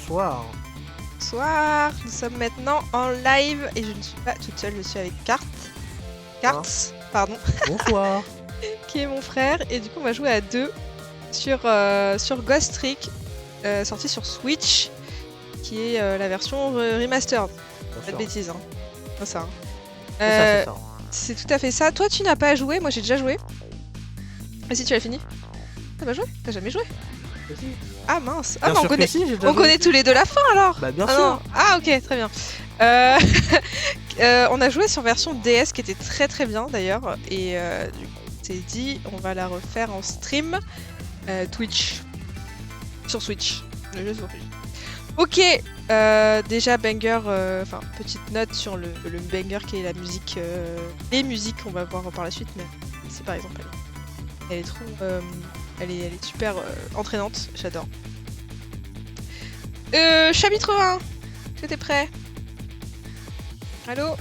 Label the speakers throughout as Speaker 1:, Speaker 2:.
Speaker 1: Bonsoir.
Speaker 2: Bonsoir, nous sommes maintenant en live et je ne suis pas toute seule, je suis avec Karts, pardon,
Speaker 1: Bonsoir.
Speaker 2: qui est mon frère, et du coup on va jouer à deux sur Ghost Trick, sorti sur Switch, qui est la version remastered. Pas de bêtises, hein. C'est ça.
Speaker 1: C'est ça.
Speaker 2: C'est tout à fait ça. Toi tu n'as pas joué, moi j'ai déjà joué. Ah si, tu as fini? T'as pas joué? T'as jamais joué?
Speaker 1: Si.
Speaker 2: Ah mince.
Speaker 1: Bien
Speaker 2: bah,
Speaker 1: sûr que si, j'ai déjà
Speaker 2: on
Speaker 1: joué.
Speaker 2: connaît tous les deux la fin alors.
Speaker 1: Bah bien
Speaker 2: Ah,
Speaker 1: sûr.
Speaker 2: non. Ah ok, très bien. On a joué sur version DS qui était très très bien d'ailleurs. Et du coup, on s'est dit, on va la refaire en stream Twitch. Sur Switch. Le jeu sur Switch. Ok, déjà banger, enfin petite note sur le banger qui est la musique, les musiques qu'on va voir par la suite, mais c'est par exemple elle est trop, elle est super entraînante, j'adore. Chapitre 1, est-ce que t'es prêt? Allô?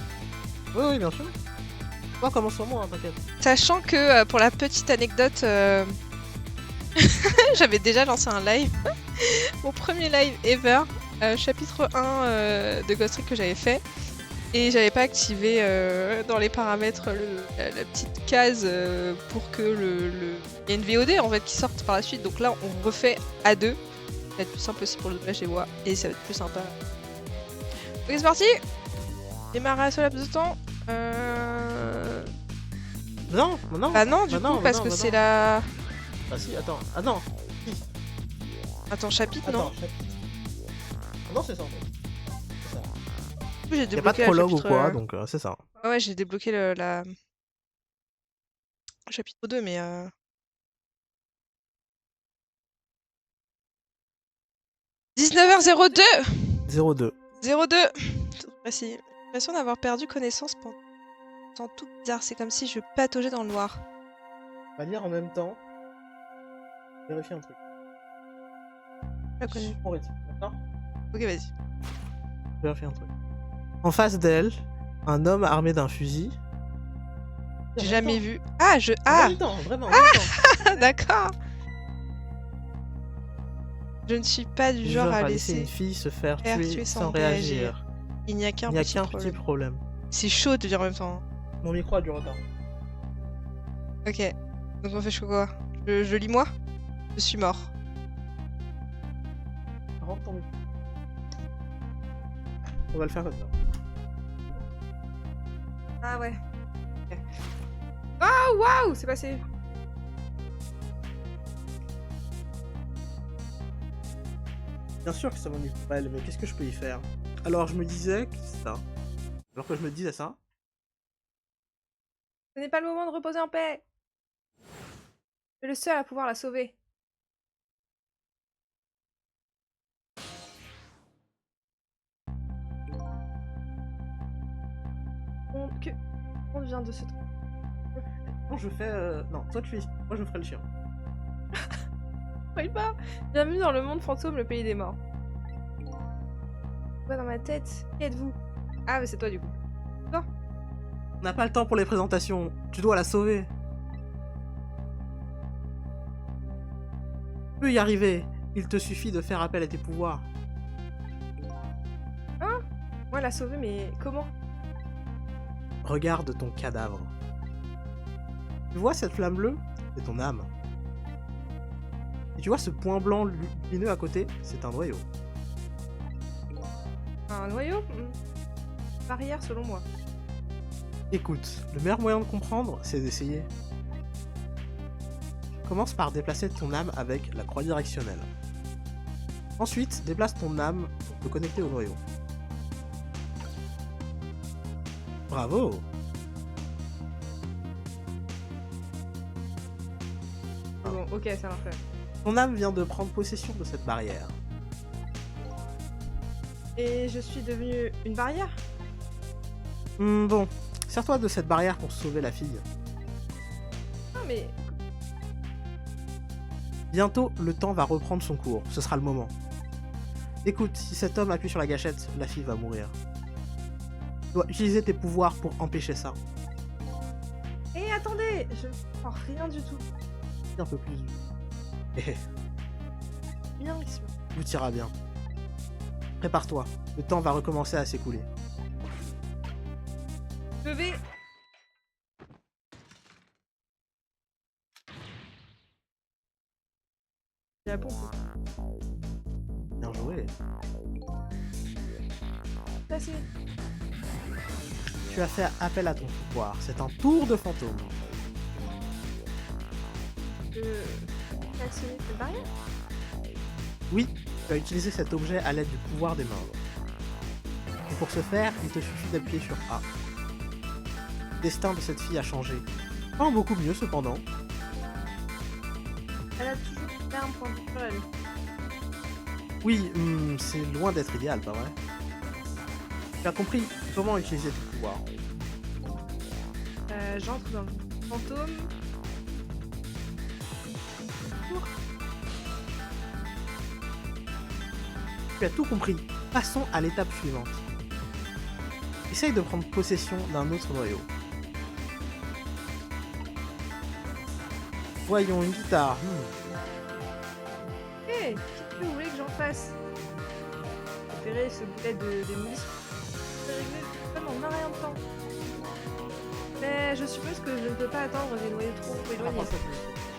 Speaker 1: Oui, bien sûr. On commence sur moi, hein, t'inquiète.
Speaker 2: Sachant que, pour la petite anecdote, j'avais déjà lancé un live, mon premier live ever, chapitre 1 de Ghost Trick que j'avais fait, et j'avais pas activé dans les paramètres la petite case pour que il y a une VOD en fait qui sorte par la suite, donc là on refait à deux. Ça va être plus simple aussi pour le doublage des voix et ça va être plus sympa. Ok, c'est parti! Démarrer sur laps de temps.
Speaker 1: Non.
Speaker 2: Bah non, du coup, parce que c'est la...
Speaker 1: Ah si, attends. Ah non.
Speaker 2: Attends, chapitre, non?
Speaker 1: Chapitre. Ah non, c'est ça en fait. C'est ça.
Speaker 2: J'ai
Speaker 1: Y a pas de
Speaker 2: débloqué
Speaker 1: prologue ou
Speaker 2: chapitre,
Speaker 1: quoi, donc c'est ça.
Speaker 2: Ouais, j'ai débloqué la... chapitre 2, mais... 19h02
Speaker 1: 02.
Speaker 2: 02 tout précis. J'ai l'impression d'avoir perdu connaissance pendant un temps tout bizarre. C'est comme si je pataugeais dans le noir.
Speaker 1: On va lire en même temps. Vérifier un truc.
Speaker 2: Je la connais.
Speaker 1: On rétire, d'accord?
Speaker 2: Ok, vas-y.
Speaker 1: Vérifier un truc. En face d'elle, un homme armé d'un fusil.
Speaker 2: J'ai jamais vu... Ah, je...
Speaker 1: En
Speaker 2: Ah
Speaker 1: même temps, vraiment, en même temps.
Speaker 2: D'accord. Je ne suis pas du genre à laisser
Speaker 1: une fille se faire tuer sans réagir.
Speaker 2: Il n'y a qu'un
Speaker 1: petit
Speaker 2: problème.
Speaker 1: problème.
Speaker 2: C'est chaud de dire en même temps.
Speaker 1: Mon micro a du retard.
Speaker 2: Ok. Donc on fait quoi? Je lis moi? Je suis mort.
Speaker 1: Rentre ton micro. On va le faire comme ça.
Speaker 2: Ah ouais. Ok. Oh waouh! C'est passé.
Speaker 1: Bien sûr que ça m'ennuie pour elle, mais qu'est-ce que je peux y faire? Alors je me disais que ça. Alors que je me disais ça.
Speaker 2: Ce n'est pas le moment de reposer en paix. Je suis le seul à pouvoir la sauver. On vient de se tromper.
Speaker 1: Non, je fais. Non, toi tu es. Moi je ferai le chien.
Speaker 2: Pas. Bienvenue dans le monde fantôme, le pays des morts. Quoi dans ma tête? Qui êtes-vous? Ah, mais c'est toi du coup. Toi?
Speaker 1: On n'a pas le temps pour les présentations. Tu dois la sauver. Tu peux y arriver. Il te suffit de faire appel à tes pouvoirs.
Speaker 2: Hein? Moi la sauver, mais comment?
Speaker 1: Regarde ton cadavre. Tu vois cette flamme bleue? C'est ton âme. Et tu vois ce point blanc lumineux à côté? C'est un noyau.
Speaker 2: Un noyau? Barrière selon moi.
Speaker 1: Écoute, le meilleur moyen de comprendre, c'est d'essayer. Commence par déplacer ton âme avec la croix directionnelle. Ensuite, déplace ton âme pour te connecter au noyau. Bravo!
Speaker 2: Bon, ok, ça marche.
Speaker 1: Ton âme vient de prendre possession de cette barrière.
Speaker 2: Et je suis devenue une barrière?
Speaker 1: Bon, sers-toi de cette barrière pour sauver la fille.
Speaker 2: Non mais...
Speaker 1: Bientôt, le temps va reprendre son cours, ce sera le moment. Écoute, si cet homme appuie sur la gâchette, la fille va mourir. Tu dois utiliser tes pouvoirs pour empêcher ça.
Speaker 2: Eh attendez, je comprends rien du tout.
Speaker 1: Un peu plus. Eh,
Speaker 2: Bien,
Speaker 1: tout ira bien. Prépare-toi, le temps va recommencer à s'écouler.
Speaker 2: Je vais... Il y a la pompe.
Speaker 1: Bien joué.
Speaker 2: Passé.
Speaker 1: Tu as fait appel à ton pouvoir, c'est un tour de fantôme.
Speaker 2: Actionner cette barrière?
Speaker 1: Oui, tu as utilisé cet objet à l'aide du pouvoir des morts. Et pour ce faire, il te suffit d'appuyer sur A. Le destin de cette fille a changé. Pas en beaucoup mieux cependant.
Speaker 2: Elle a toujours fait un point sur elle.
Speaker 1: Oui, c'est loin d'être idéal, pas vrai? Tu as compris comment utiliser ton pouvoir.
Speaker 2: J'entre dans le fantôme.
Speaker 1: Tu as tout compris. Passons à l'étape suivante. Essaye de prendre possession d'un autre noyau. Voyons, une guitare.
Speaker 2: Hé, qu'est-ce que vous voulez que j'en fasse? Récupérer ce boulet de munitions. C'est réglé le problème en un rien de temps. Mais je suppose que je ne peux pas attendre des noyaux trop éloignés.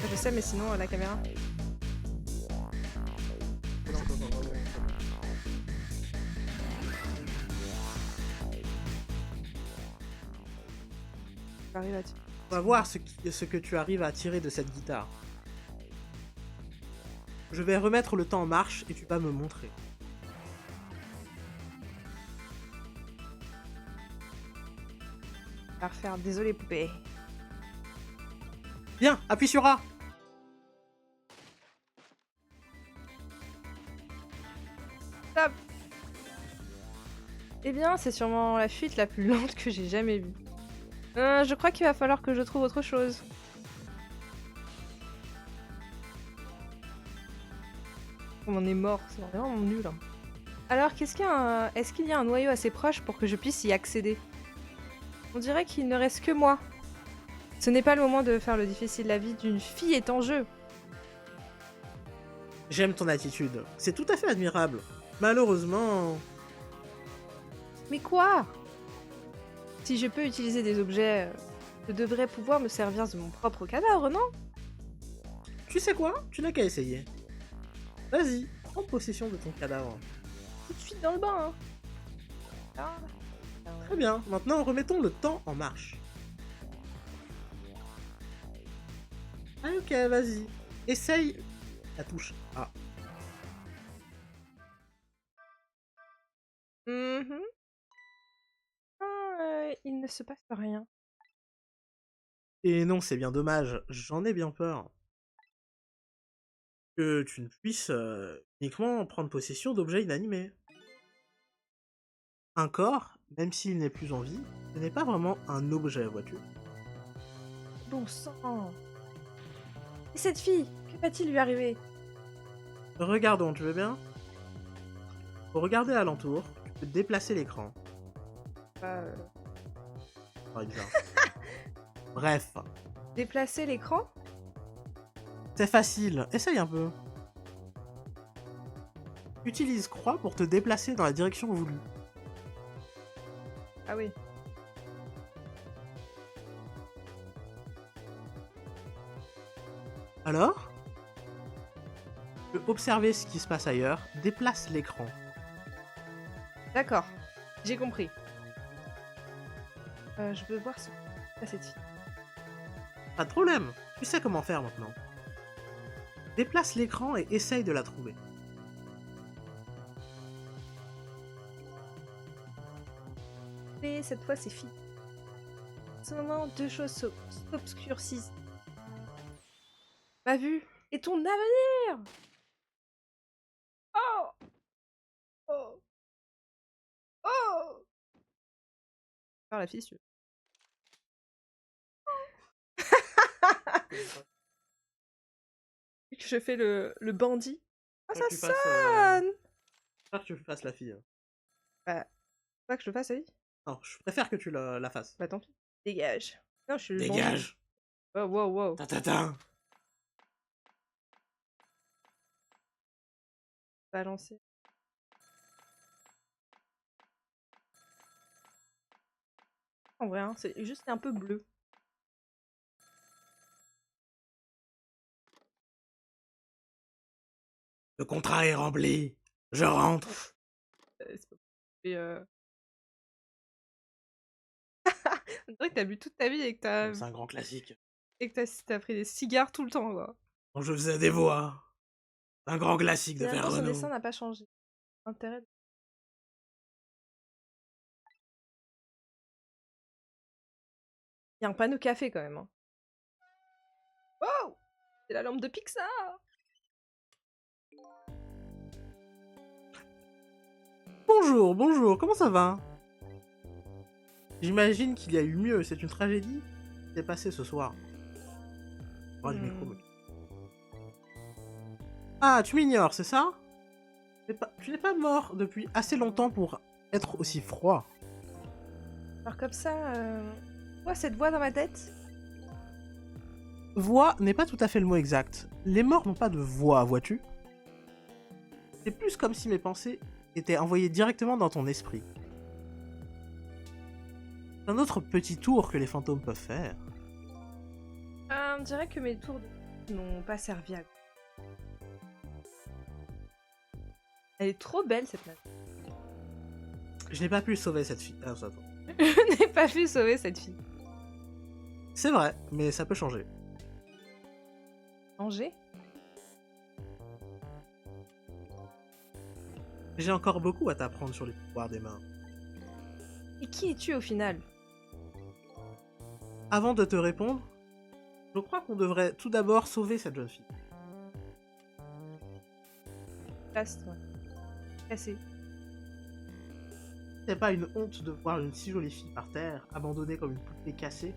Speaker 2: Je sais, mais sinon, la caméra. J'arrive à tirer.
Speaker 1: On va voir ce que tu arrives à tirer de cette guitare. Je vais remettre le temps en marche et tu vas me montrer.
Speaker 2: On va refaire. Désolé, poupée.
Speaker 1: Bien, appuie sur A.
Speaker 2: Stop. Eh bien, c'est sûrement la fuite la plus lente que j'ai jamais vue. Je crois qu'il va falloir que je trouve autre chose. On en est mort, c'est vraiment nul. Hein. Alors, est-ce qu'il y a un noyau assez proche pour que je puisse y accéder? On dirait qu'il ne reste que moi. Ce n'est pas le moment de faire le difficile, la vie d'une fille est en jeu.
Speaker 1: J'aime ton attitude. C'est tout à fait admirable. Malheureusement...
Speaker 2: Mais quoi? Si je peux utiliser des objets, je devrais pouvoir me servir de mon propre cadavre, non?
Speaker 1: Tu sais quoi? Tu n'as qu'à essayer. Vas-y, prends possession de ton cadavre.
Speaker 2: Tout de suite dans le bain, hein. Ah.
Speaker 1: Très bien, maintenant remettons le temps en marche. Ah ok, vas-y. Essaye la touche A.
Speaker 2: Il ne se passe rien.
Speaker 1: Et non, c'est bien dommage, j'en ai bien peur. Que tu ne puisses uniquement prendre possession d'objets inanimés. Un corps, même s'il n'est plus en vie, ce n'est pas vraiment un objet, vois-tu.
Speaker 2: Bon sang. Et cette fille, que va-t-il lui arriver?
Speaker 1: Regardons, tu veux bien? Pour regarder alentour, tu peux déplacer l'écran. Par exemple. Bref.
Speaker 2: Déplacer l'écran?
Speaker 1: C'est facile, essaye un peu. Utilise croix pour te déplacer dans la direction voulue.
Speaker 2: Ah oui.
Speaker 1: Alors? Tu peux observer ce qui se passe ailleurs, déplace l'écran.
Speaker 2: D'accord, j'ai compris. Je veux voir ce que fait cette fille.
Speaker 1: Pas de problème, tu sais comment faire maintenant. Déplace l'écran et essaye de la trouver.
Speaker 2: Mais cette fois, c'est fini. En ce moment, deux choses s'obscurcissent. Ma vue et ton avenir. Oh! Oh! Oh! Par la fissure. Je fais le bandit. Ah, ça sonne!
Speaker 1: Je préfère que tu fasses la fille.
Speaker 2: Bah, pas que je le fasse, oui.
Speaker 1: Non, je préfère que tu la fasses.
Speaker 2: Bah, tant pis. Dégage. Non, je suis le bandit.
Speaker 1: Dégage!
Speaker 2: Oh, wow, wow.
Speaker 1: Ta.
Speaker 2: Balancer. en vrai, hein. C'est juste un peu bleu.
Speaker 1: Le contrat est rempli. Je rentre.
Speaker 2: C'est pas... Et on dirait que t'as bu toute ta vie et que
Speaker 1: C'est un grand classique.
Speaker 2: t'as pris des cigares tout le temps, quoi.
Speaker 1: Quand je faisais des voix. Un grand classique de
Speaker 2: Finalement,
Speaker 1: Faire
Speaker 2: son
Speaker 1: Renault.
Speaker 2: dessin n'a pas changé. Intérêt. Il y a un panneau café quand même. Hein. Wow! C'est la lampe de Pixar!
Speaker 1: Bonjour, bonjour, comment ça va? J'imagine qu'il y a eu mieux, c'est une tragédie qui s'est passée ce soir. Oh, du micro, mec. Ah, tu m'ignores, c'est ça? Tu n'es pas mort depuis assez longtemps pour être aussi froid.
Speaker 2: Alors comme ça, quoi cette voix dans ma tête?
Speaker 1: Voix n'est pas tout à fait le mot exact. Les morts n'ont pas de voix, vois-tu? C'est plus comme si mes pensées étaient envoyées directement dans ton esprit. C'est un autre petit tour que les fantômes peuvent faire.
Speaker 2: On dirait que mes tours n'ont pas servi à... Elle est trop belle cette map.
Speaker 1: Je n'ai pas pu sauver cette fille. Ah, ça, attends.
Speaker 2: Je n'ai pas pu sauver cette fille.
Speaker 1: C'est vrai, mais ça peut changer.
Speaker 2: Angers?
Speaker 1: J'ai encore beaucoup à t'apprendre sur les pouvoirs des mains.
Speaker 2: Et qui es-tu au final?
Speaker 1: Avant de te répondre, je crois qu'on devrait tout d'abord sauver cette jeune fille.
Speaker 2: Place-toi. Cassé.
Speaker 1: C'est pas une honte de voir une si jolie fille par terre, abandonnée comme une poupée cassée?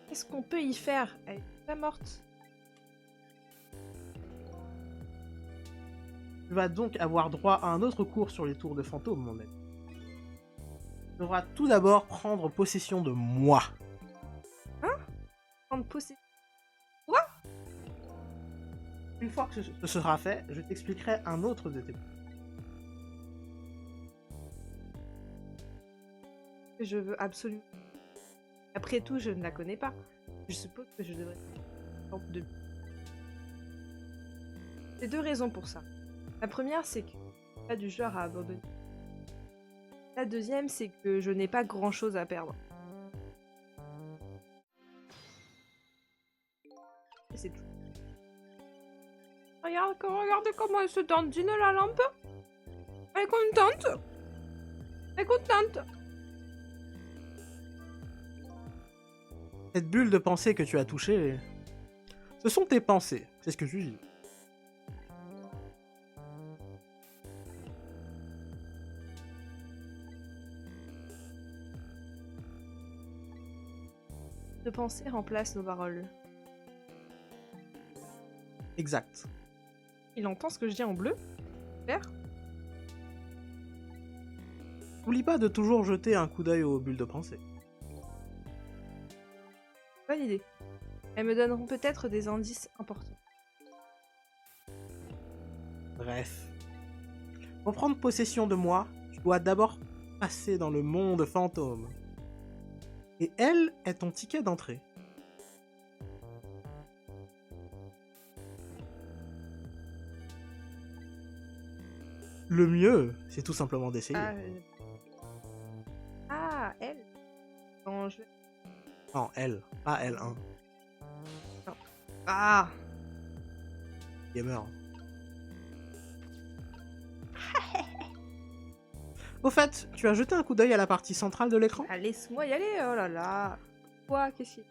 Speaker 2: Qu'est-ce qu'on peut y faire? Elle est pas morte.
Speaker 1: Tu vas donc avoir droit à un autre cours sur les tours de fantômes, mon ami. Tu devras tout d'abord prendre possession de moi.
Speaker 2: Prendre possession.
Speaker 1: Une fois que ce sera fait, je t'expliquerai un autre de tes pouvoirs.
Speaker 2: Je veux absolument. Après tout, je ne la connais pas. Je suppose que je devrais. De... J'ai deux raisons pour ça. La première, c'est que je suis pas du genre à abandonner. La deuxième, c'est que je n'ai pas grand chose à perdre. Et c'est tout. Regardez comment elle se dandine la lampe. Elle est contente. Elle est contente.
Speaker 1: Cette bulle de pensée que tu as touchée, ce sont tes pensées, c'est ce que tu dis.
Speaker 2: De penser remplace nos paroles.
Speaker 1: Exact.
Speaker 2: Il entend ce que je dis en bleu? Vert?
Speaker 1: N'oublie pas de toujours jeter un coup d'œil aux bulles de pensée.
Speaker 2: Bonne idée. Elles me donneront peut-être des indices importants.
Speaker 1: Bref. Pour prendre possession de moi, tu dois d'abord passer dans le monde fantôme. Et elle est ton ticket d'entrée. Le mieux, c'est tout simplement d'essayer.
Speaker 2: Elle. Quand je...
Speaker 1: Non, elle, pas L1.
Speaker 2: Non. Ah.
Speaker 1: Gamer. Au fait, tu as jeté un coup d'œil à la partie centrale de l'écran?
Speaker 2: Ah, laisse-moi y aller, oh là là. Quoi, qu'est-ce qu'il y a?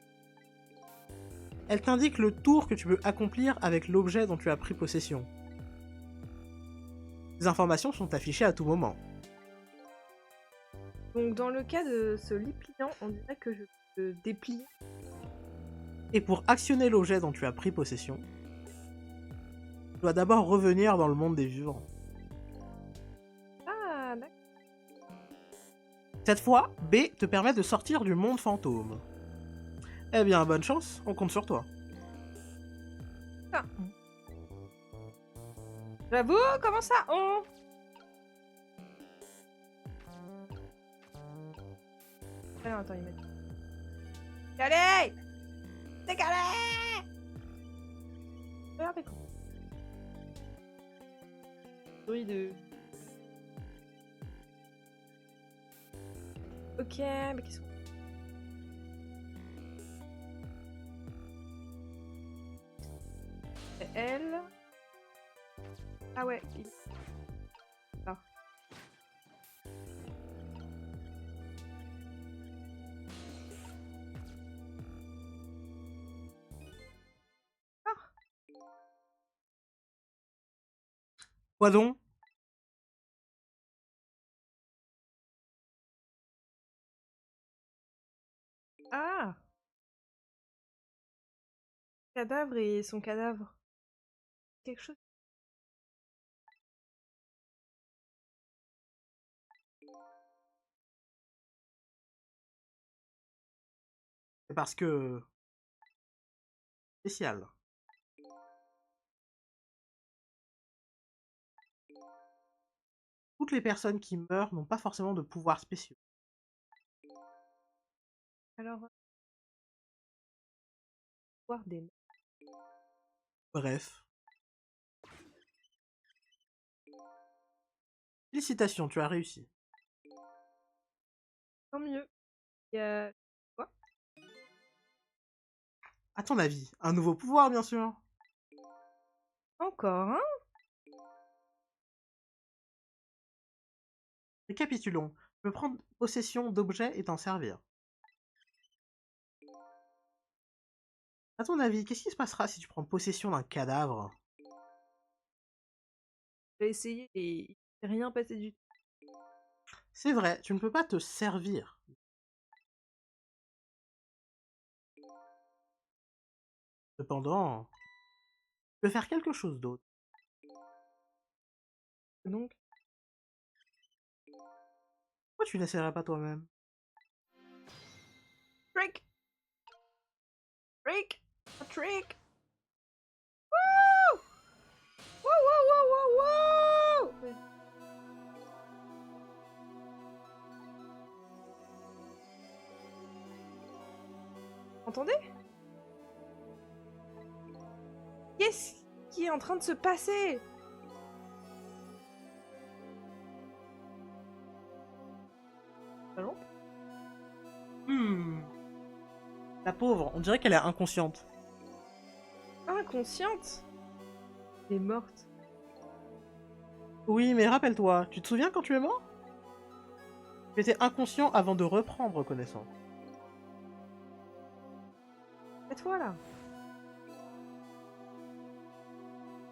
Speaker 1: Elle t'indique le tour que tu peux accomplir avec l'objet dont tu as pris possession. Les informations sont affichées à tout moment.
Speaker 2: Donc dans le cas de ce lit pliant, on dirait que je peux déplier.
Speaker 1: Et pour actionner l'objet dont tu as pris possession, tu dois d'abord revenir dans le monde des vivants.
Speaker 2: Ah, d'accord.
Speaker 1: Cette fois, B te permet de sortir du monde fantôme. Eh bien, bonne chance, on compte sur toi.
Speaker 2: Ah. J'avoue, comment ça on...
Speaker 3: Ah, attends, il m'a dit. Décalé! Décalé! Regardez comment. Bruit de. Ok, mais qu'est-ce qu'on. C'est elle. Ah ouais, il. Ah.
Speaker 1: Quoi donc?
Speaker 3: Ah! Cadavre et son cadavre. Quelque chose.
Speaker 1: C'est parce que... Spécial. Toutes les personnes qui meurent n'ont pas forcément de pouvoirs spéciaux.
Speaker 3: Alors. Voir des.
Speaker 1: Bref. Félicitations, tu as réussi.
Speaker 3: Tant mieux. Il y a. Quoi?
Speaker 1: À ton avis, un nouveau pouvoir, bien sûr.
Speaker 3: Encore, hein?
Speaker 1: Récapitulons. Tu peux prendre possession d'objets et t'en servir. À ton avis, qu'est-ce qui se passera si tu prends possession d'un cadavre?
Speaker 3: J'ai essayé et il s'est rien passé du tout.
Speaker 1: C'est vrai, tu ne peux pas te servir. Cependant, tu peux faire quelque chose d'autre.
Speaker 3: Donc,
Speaker 1: Pourquoi tu n'essaierais pas toi-même?
Speaker 3: trick! Trick! A trick! Wouh! Wouh, wouh, wouh, wouh, wouh! Entendez? Qu'est-ce qui est en train de se passer? Allons?
Speaker 1: La pauvre, on dirait qu'elle est inconsciente.
Speaker 3: Inconsciente? Elle est morte.
Speaker 1: Oui, mais rappelle-toi, tu te souviens quand tu es mort? Tu étais inconscient avant de reprendre connaissance.
Speaker 3: Et toi là?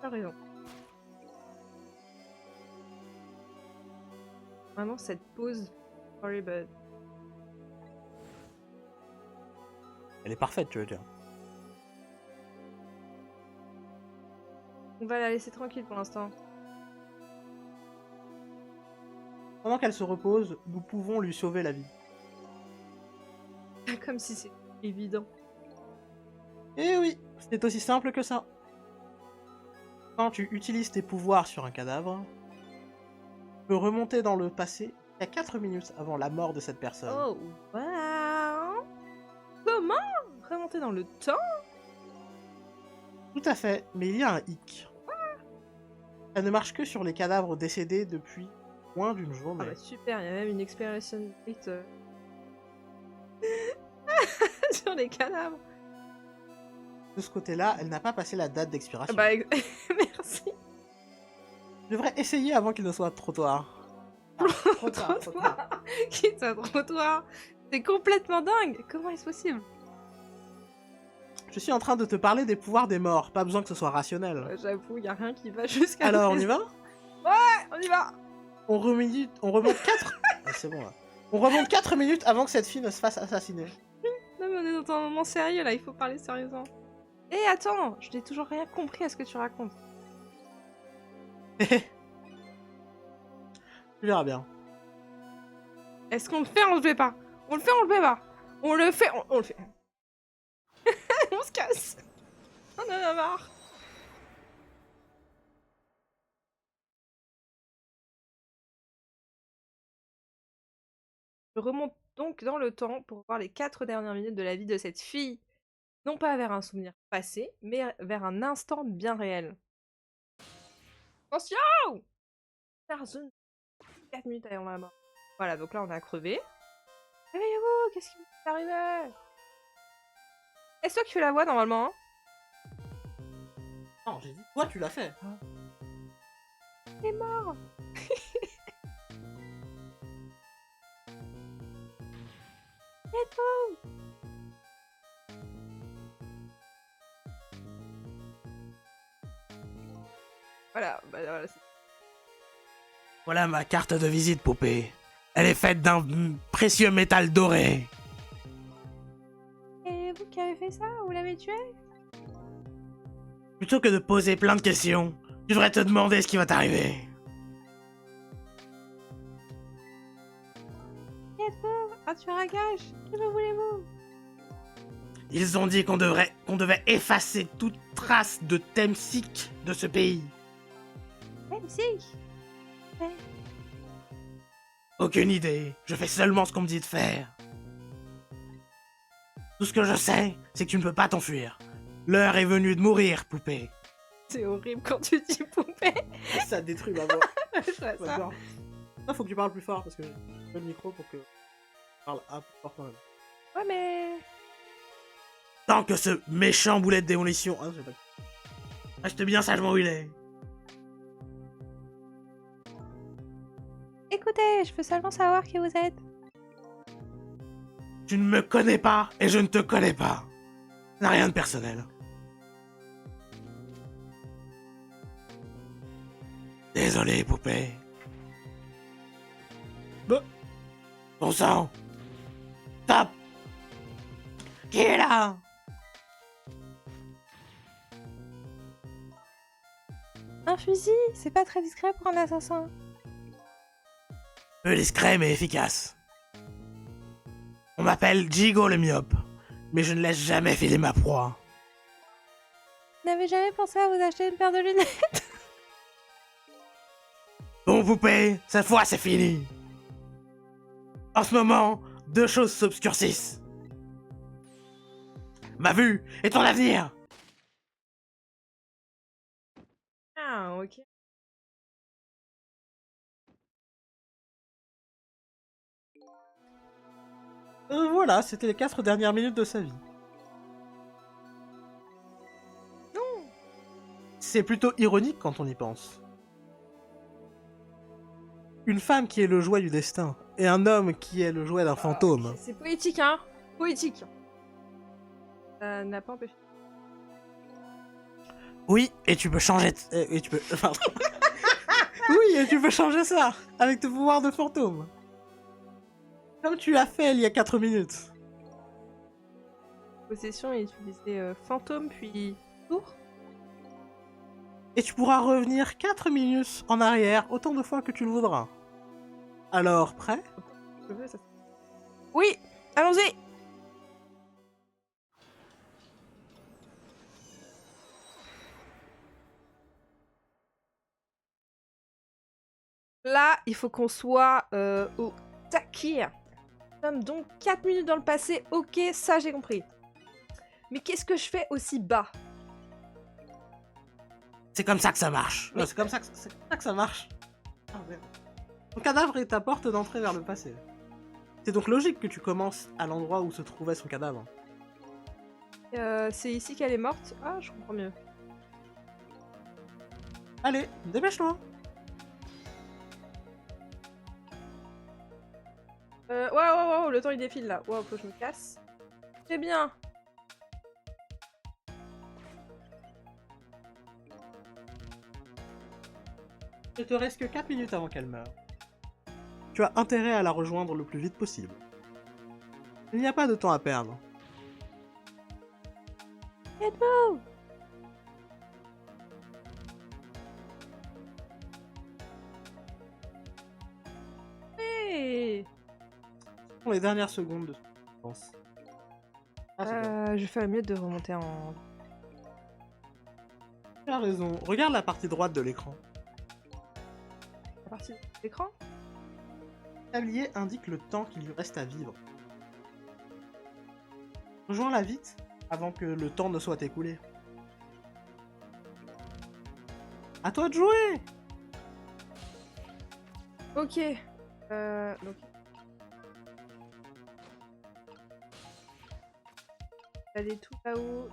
Speaker 3: T'as raison. Vraiment cette pause. Sorry, but.
Speaker 1: Elle est parfaite, tu veux dire.
Speaker 3: On va la laisser tranquille pour l'instant.
Speaker 1: Pendant qu'elle se repose, nous pouvons lui sauver la vie.
Speaker 3: Comme si c'était évident.
Speaker 1: Eh oui, c'est aussi simple que ça. Quand tu utilises tes pouvoirs sur un cadavre, tu peux remonter dans le passé à 4 minutes avant la mort de cette personne.
Speaker 3: Oh, wow! Comment? Remonter dans le temps?
Speaker 1: Tout à fait, mais il y a un hic. Ça ne marche que sur les cadavres décédés depuis moins d'une
Speaker 3: Ah
Speaker 1: journée.
Speaker 3: bah super, il y a même une expiration date sur les cadavres.
Speaker 1: De ce côté-là, elle n'a pas passé la date
Speaker 3: Ah
Speaker 1: d'expiration.
Speaker 3: bah merci.
Speaker 1: Je devrais essayer avant qu'il ne soit trop tard. Trop tard, trop tard.
Speaker 3: Quitte à trottoir. C'est complètement dingue. Comment est-ce possible?
Speaker 1: Je suis en train de te parler des pouvoirs des morts, pas besoin que ce soit rationnel.
Speaker 3: J'avoue, il y a rien qui va jusqu'à.
Speaker 1: Alors, on y va?
Speaker 3: On y va.
Speaker 1: On remonte 4... c'est bon, là. On remonte 4 minutes avant que cette fille ne se fasse assassiner.
Speaker 3: Non mais on est dans un moment sérieux là, il faut parler sérieusement. Eh attends, je n'ai toujours rien compris à ce que tu racontes.
Speaker 1: Tu verras bien.
Speaker 3: Est-ce qu'on le fait, on le fait pas? On le fait, on le fait pas? On le fait, on le fait. On se casse. On en a marre. Je remonte donc dans le temps pour voir les 4 dernières minutes de la vie de cette fille. Non pas vers un souvenir passé, mais vers un instant bien réel. Attention! Personne. 4 minutes avant la mort. Voilà, donc là on a crevé. Réveillez-vous, qu'est-ce qui vous est arrivé? Est-ce toi qui fais la voix normalement?
Speaker 1: Non, j'ai dit, toi, tu l'as fait.
Speaker 3: Il est mort! Êtes-vous? Voilà, bah voilà.
Speaker 1: Voilà ma carte de visite, poupée. Elle est faite d'un précieux métal doré.
Speaker 3: Et vous qui avez fait ça, vous l'avez tué?
Speaker 1: Plutôt que de poser plein de questions, tu devrais te demander ce qui va t'arriver.
Speaker 3: Êtes-vous? Un tueur à gages? Que me voulez-vous?
Speaker 1: Ils ont dit qu'on devait effacer toute trace de Temsik de ce pays.
Speaker 3: Même si.
Speaker 1: Aucune idée, je fais seulement ce qu'on me dit de faire. Tout ce que je sais, c'est que tu ne peux pas t'enfuir. L'heure est venue de mourir, poupée.
Speaker 3: C'est horrible quand tu dis poupée.
Speaker 1: Ça détruit ma voix.
Speaker 3: Je ferais ça.
Speaker 1: Là, faut que tu parles plus fort parce que j'ai le micro pour que tu parles un peu fort quand même.
Speaker 3: Ouais, mais.
Speaker 1: Tant que ce méchant boulet de démolition... Ah, j'ai pas... Reste bien sagement où il est.
Speaker 3: Écoutez, je veux seulement savoir qui vous êtes.
Speaker 1: Tu ne me connais pas et je ne te connais pas. Ça n'a rien de personnel. Désolé, poupée. Bon sang. Stop. Qui est là?
Speaker 3: Un fusil, c'est pas très discret pour un assassin.
Speaker 1: Peu discret mais efficace. On m'appelle Jigo le myope, mais je ne laisse jamais filer ma proie.
Speaker 3: Vous n'avez jamais pensé à vous acheter une paire de lunettes?
Speaker 1: Bon, poupée, cette fois c'est fini. En ce moment, deux choses s'obscurcissent. Ma vue et ton avenir.
Speaker 3: Ah, ok.
Speaker 1: Voilà, c'était les 4 dernières minutes de sa vie.
Speaker 3: Non.
Speaker 1: C'est plutôt ironique quand on y pense. Une femme qui est le jouet du destin, et un homme qui est le jouet d'un fantôme.
Speaker 3: C'est poétique, hein. Poétique. Ça n'a pas empêché.
Speaker 1: Oui, et tu peux changer... Et tu peux... Pardon. Oui, et tu peux changer ça, avec tes pouvoirs de fantôme. Comme tu l'as fait il y a 4 minutes.
Speaker 3: Possession et utiliser fantôme puis tour.
Speaker 1: Et tu pourras revenir 4 minutes en arrière autant de fois que tu le voudras. Alors, prêt?
Speaker 3: Je veux ça. Oui, allons-y. Là, il faut qu'on soit au taquet. Nous sommes donc 4 minutes dans le passé. Ok, ça j'ai compris. Mais qu'est-ce que je fais aussi bas?
Speaker 1: C'est comme ça que ça marche.
Speaker 3: Mais-
Speaker 1: C'est comme ça que ça marche. Ah, merde. Ton cadavre est ta porte d'entrée vers le passé. C'est donc logique que tu commences à l'endroit où se trouvait son cadavre.
Speaker 3: C'est ici qu'elle est morte. Ah, je comprends mieux.
Speaker 1: Allez, dépêche-toi.
Speaker 3: Ouais, le temps il défile là. Wow, faut que je me casse. C'est bien.
Speaker 1: Il te reste que 4 minutes avant qu'elle meure. Tu as intérêt à la rejoindre le plus vite possible. Il n'y a pas de temps à perdre.
Speaker 3: Êtes-vous? Hey.
Speaker 1: Ce sont les dernières secondes de pense. Ah, c'est bien.
Speaker 3: Je ferais mieux de remonter en...
Speaker 1: Tu as raison. Regarde la partie droite de l'écran.
Speaker 3: la partie de l'écran.
Speaker 1: tablier indique le temps qu'il lui reste à vivre. Rejoins-la vite, avant que le temps ne soit écoulé. À toi de jouer!
Speaker 3: Ok. Donc... Aller tout là-haut.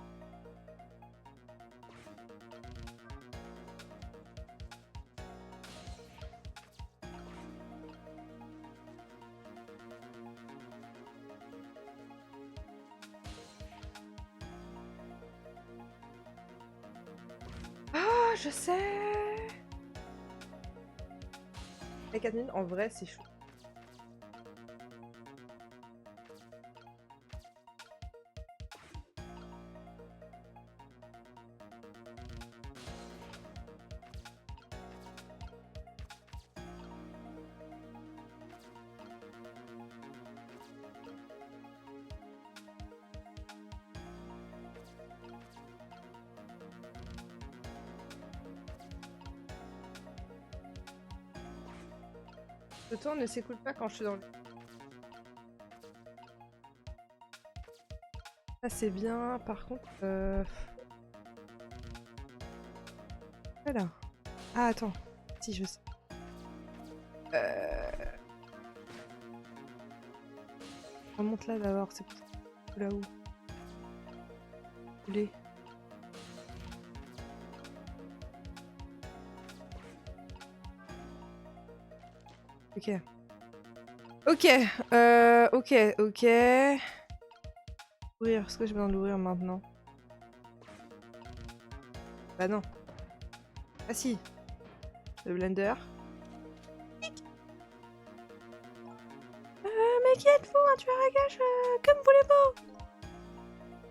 Speaker 3: Ah, je sais. La 4 minutes, en vrai, c'est chaud. Le temps ne s'écoule pas quand je suis dans le... Ça c'est bien, par contre... Voilà. Ah attends, si je sais. On monte là d'abord, c'est là-haut. Les... Ok. Ok, ok. Ouvrir, est-ce que j'ai besoin de l'ouvrir maintenant? Bah non. Ah si. Le blender. Mais qui êtes-vous, un tueur à gages comme voulez-vous?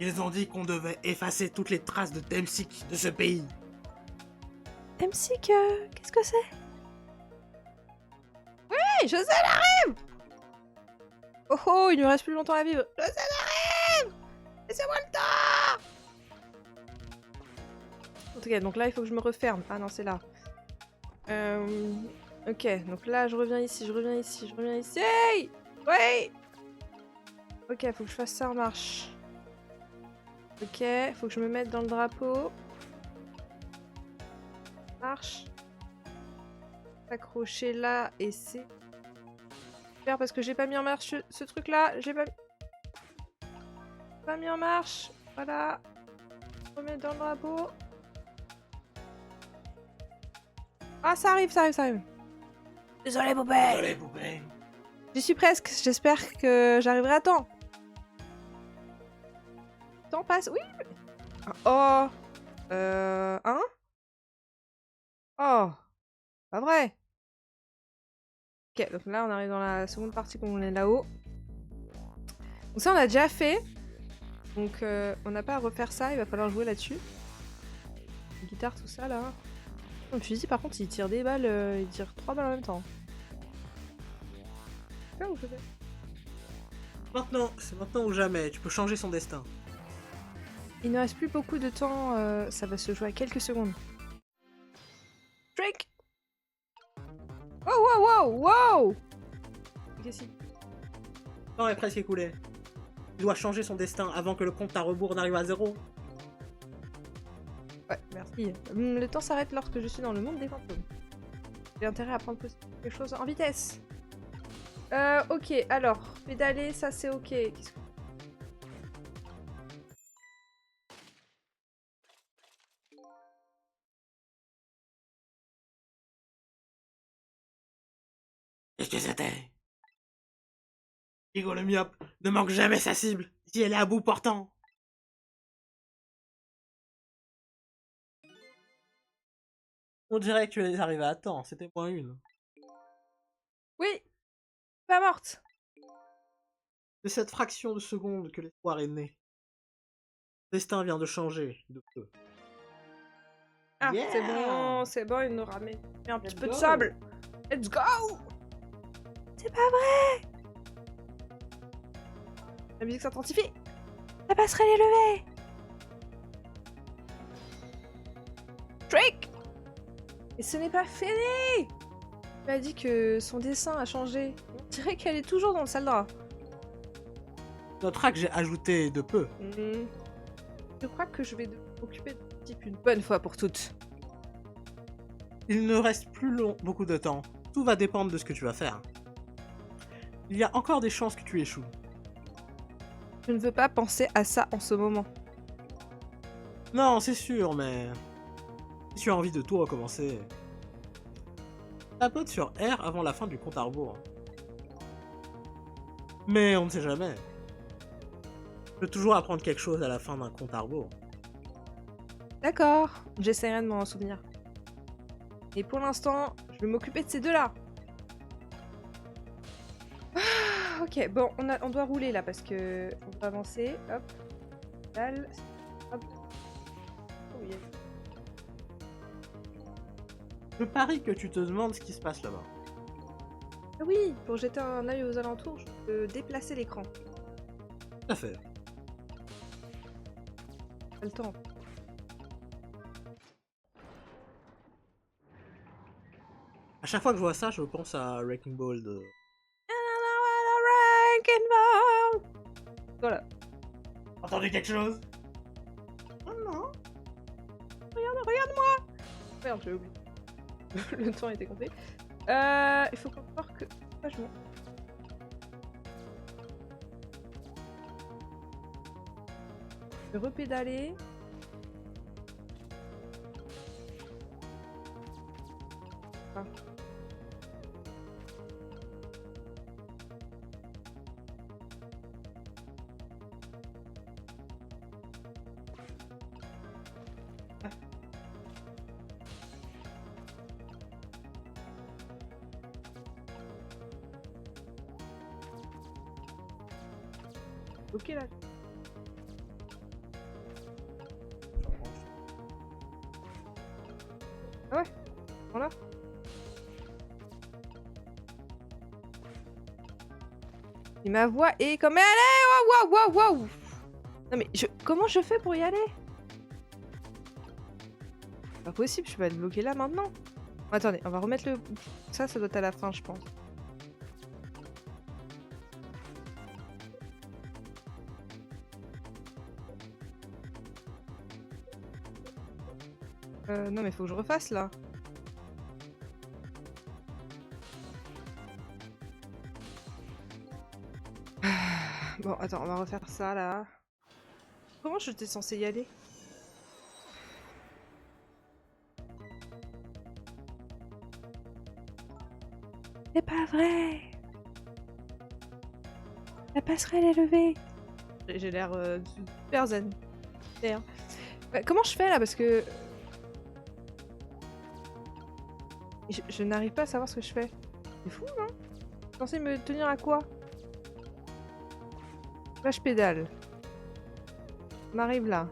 Speaker 1: Ils ont dit qu'on devait effacer toutes les traces de Temsik de ce pays.
Speaker 3: Temsik, qu'est-ce que c'est? Oui, je sais, j'arrive! Oh oh, il ne me reste plus longtemps à vivre. Je sais, j'arrive! Laissez-moi le temps! En tout cas, donc là, il faut que je me referme. Ah non, c'est là. Ok, donc là, je reviens ici, je reviens ici, je reviens ici. Hey! Oui! Ok, faut que je fasse ça en marche. Ok, faut que je me mette dans le drapeau. Marche. S'accrocher là et c'est... Super, parce que j'ai pas mis en marche ce truc-là. J'ai pas mis en marche. Voilà. Remettre dans le drapeau. Ah, ça arrive, ça arrive, ça arrive. Désolé, poupée.
Speaker 1: Désolé, poupée.
Speaker 3: J'y suis presque. J'espère que j'arriverai à temps. Le temps passe. Oui. Oh. Hein? Oh. Pas vrai. Ok, donc là, on arrive dans la seconde partie quand on est là-haut. Donc ça, on a déjà fait. Donc, on n'a pas à refaire ça. Il va falloir jouer là-dessus. La guitare, tout ça, là. Le fusil, par contre, il tire des balles. Il tire 3 balles en même temps. C'est là où je fais.
Speaker 1: Maintenant, c'est maintenant ou jamais. Tu peux changer son destin.
Speaker 3: Il ne reste plus beaucoup de temps. Ça va se jouer à quelques secondes. Drake! Wow, wow, wow, wow! Qu'est-ce qu'il...
Speaker 1: Le temps est presque écoulé. Il doit changer son destin avant que le compte à rebours n'arrive à 0.
Speaker 3: Ouais, merci. Le temps s'arrête lorsque je suis dans le monde des fantômes. J'ai intérêt à prendre quelque chose en vitesse. Ok, alors, pédaler, ça c'est ok. Qu'est-ce que...
Speaker 1: Qu'est-ce que c'était? Igor le myope ne manque jamais sa cible si elle est à bout portant. On dirait que tu es arrivé à temps, c'était point une.
Speaker 3: Oui! Pas morte!
Speaker 1: De cette fraction de seconde que l'espoir est né. Le destin vient de changer de peu.
Speaker 3: Ah,
Speaker 1: Yeah!
Speaker 3: c'est bon, il nous ramène un petit
Speaker 1: Let's
Speaker 3: peu de
Speaker 1: go.
Speaker 3: sable! Let's go! C'est pas vrai! La musique s'intensifie! La passerelle est levée! Drake! Et ce n'est pas fini! Tu as dit que son dessin a changé. On dirait qu'elle est toujours dans le sale drap.
Speaker 1: Notera que j'ai ajouté de peu.
Speaker 3: Je crois que je vais m'occuper de ce type une bonne fois pour toutes.
Speaker 1: Il ne reste plus beaucoup de temps. Tout va dépendre de ce que tu vas faire. Il y a encore des chances que tu échoues.
Speaker 3: Je ne veux pas penser à ça en ce moment.
Speaker 1: Non, c'est sûr, mais... Si tu as envie de tout recommencer... Tapote sur R avant la fin du compte à rebours. Mais on ne sait jamais. Tu peux toujours apprendre quelque chose à la fin d'un compte à rebours.
Speaker 3: D'accord, j'essaierai de m'en souvenir. Et pour l'instant, je vais m'occuper de ces deux-là. Ah, ok, bon, on doit rouler là parce que on va avancer. Hop, dalle. Hop. Oh, yes.
Speaker 1: Je parie que tu te demandes ce qui se passe là-bas.
Speaker 3: Ah oui, pour jeter un œil aux alentours, je peux déplacer l'écran.
Speaker 1: Tout à fait.
Speaker 3: Pas le temps.
Speaker 1: À chaque fois que je vois ça, je pense à Wrecking Ball de...
Speaker 3: Voilà.
Speaker 1: Entendez quelque chose? Oh non.
Speaker 3: Regarde-moi. Merde, j'ai oublié. Le temps était compté. Il faut encore que... Ah, je vais repédaler. Ah. Ok là. Ah ouais, voilà. Et ma voix est comme elle est. Waouh, waouh, waouh. Non mais comment je fais pour y aller? Pas possible, je peux être bloqué là maintenant. Attendez, on va remettre le... Ça doit être à la fin, je pense. Non mais faut que je refasse là. Bon, attends, on va refaire ça là. Comment j'étais censée y aller? C'est pas vrai! La passerelle est levée! J'ai l'air super zen. Comment je fais là? Parce que... Je n'arrive pas à savoir ce que je fais. C'est fou, non? Je suis censée me tenir à quoi? Là, je pédale. On arrive là.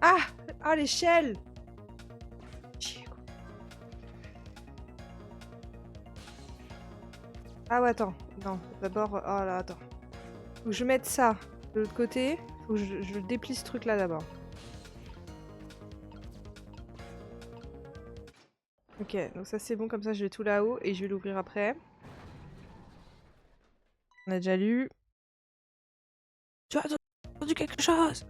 Speaker 3: Ah! Ah, l'échelle! Ah ouais, attends. Non, d'abord... Oh là, attends. Faut que je mette ça de l'autre côté. Faut que je déplie ce truc là d'abord. Ok, donc ça c'est bon, comme ça je vais tout là-haut et je vais l'ouvrir après. On a déjà lu. Tu as entendu quelque chose?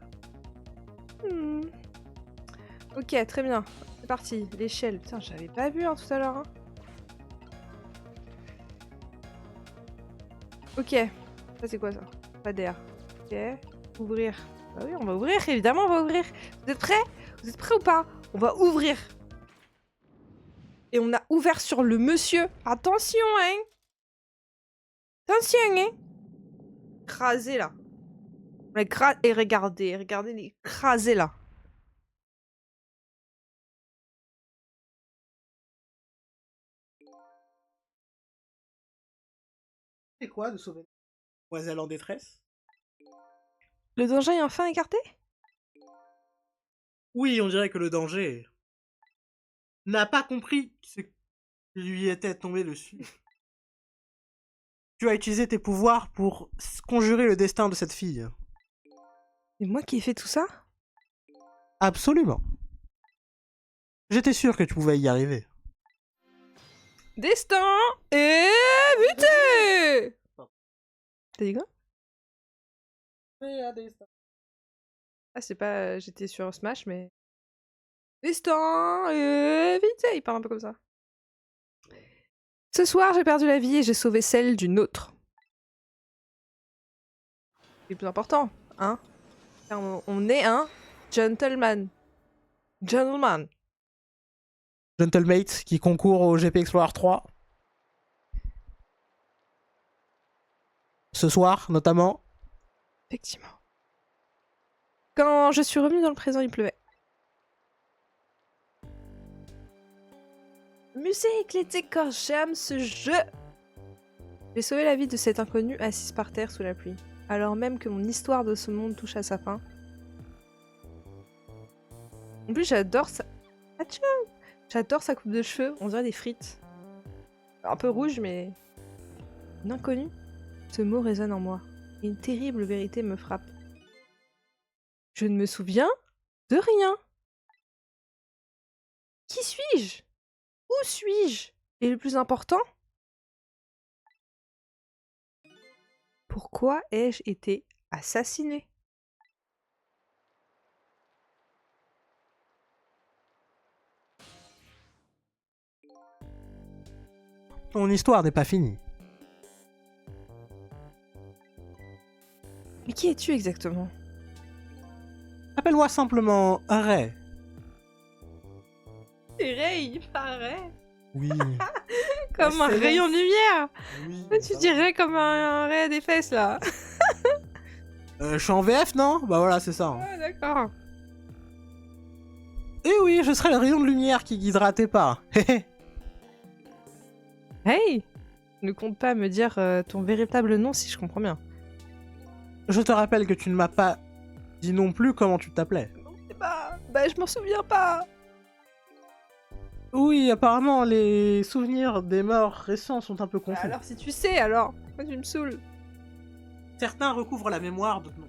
Speaker 3: Ok, très bien. C'est parti. L'échelle. Putain, j'avais pas vu hein, tout à l'heure. Hein. Ok. Ça c'est quoi ça? Pas d'air. Ok. Ouvrir. Bah oui, on va ouvrir, évidemment on va ouvrir. Vous êtes prêts? Vous êtes prêts ou pas? On va ouvrir. Et on a ouvert sur le monsieur. Attention, hein. Attention, hein. Écrasé, là. Et regardez l'écrasé, là.
Speaker 1: C'est quoi de sauver une demoiselle en détresse?
Speaker 3: Le danger est enfin écarté?
Speaker 1: Oui, on dirait que le danger n'a pas compris ce qui lui était tombé dessus. Tu as utilisé tes pouvoirs pour conjurer le destin de cette fille.
Speaker 3: C'est moi qui ai fait tout ça?
Speaker 1: Absolument. J'étais sûr que tu pouvais y arriver.
Speaker 3: Destin évité. T'as dit quoi? Ah, c'est pas... J'étais sur Smash, mais... Destin évité. Il parle un peu comme ça. Ce soir, j'ai perdu la vie et j'ai sauvé celle d'une autre. C'est le plus important, hein? Car on est un gentleman. Gentleman.
Speaker 1: Gentlemate qui concourt au GP Explorer 3. Ce soir, notamment.
Speaker 3: Effectivement. Quand je suis revenue dans le présent, il pleuvait. Musique, l'été quand j'aime ce jeu. J'ai sauvé la vie de cet inconnu assise par terre sous la pluie, alors même que mon histoire de ce monde touche à sa fin. En plus, j'adore ça. Atchou, j'adore sa coupe de cheveux, on dirait des frites. Un peu rouge, mais... Une inconnue. Ce mot résonne en moi, et une terrible vérité me frappe. Je ne me souviens de rien. Qui suis-je? Où suis-je? Et le plus important, pourquoi ai-je été assassinée?
Speaker 1: Ton histoire n'est pas finie.
Speaker 3: Mais qui es-tu exactement?
Speaker 1: Appelle-moi simplement Ray.
Speaker 3: Ray, il paraît.
Speaker 1: Oui.
Speaker 3: Comme un
Speaker 1: C'est
Speaker 3: rayon de lumière.
Speaker 1: Oui.
Speaker 3: Tu dirais comme un ray des fesses, là.
Speaker 1: Je suis en VF, non? Bah voilà, c'est ça. Hein.
Speaker 3: Ah, d'accord.
Speaker 1: Et oui, je serai le rayon de lumière qui guidera tes pas.
Speaker 3: Hey! Ne compte pas me dire ton véritable nom si je comprends bien.
Speaker 1: Je te rappelle que tu ne m'as pas dit non plus comment tu t'appelais.
Speaker 3: Non, je sais pas. Bah, je m'en souviens pas.
Speaker 1: Oui, apparemment, les souvenirs des morts récents sont un peu confus.
Speaker 3: Alors, si tu sais, alors. Moi, tu me saoules.
Speaker 1: Certains recouvrent la mémoire, d'autres non.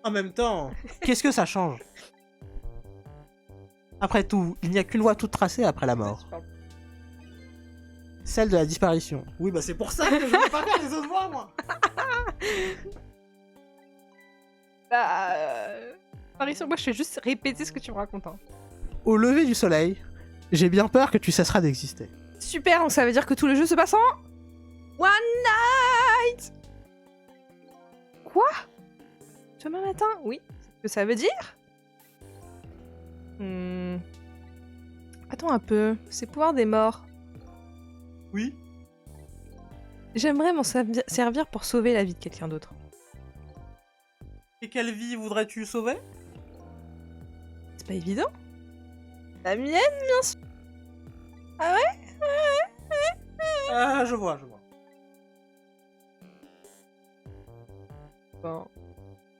Speaker 1: En même temps, qu'est-ce que ça change? Après tout, il n'y a qu'une voie toute tracée après la mort. Celle de la disparition. Oui, bah c'est pour ça que je veux pas faire les autres voies, moi.
Speaker 3: Bah... Apparition, moi, je fais juste répéter ce que tu me racontes. Hein.
Speaker 1: Au lever du soleil, j'ai bien peur que tu cesseras d'exister.
Speaker 3: Super, donc ça veut dire que tout le jeu se passe en... One night. Quoi? Demain matin? Oui. C'est ce que ça veut dire? Attends un peu. C'est pouvoir des morts.
Speaker 1: Oui.
Speaker 3: J'aimerais m'en servir pour sauver la vie de quelqu'un d'autre.
Speaker 1: Et quelle vie voudrais-tu sauver?
Speaker 3: C'est pas évident. La mienne, bien sûr. Ah ouais?
Speaker 1: Ah, je vois.
Speaker 3: Bon.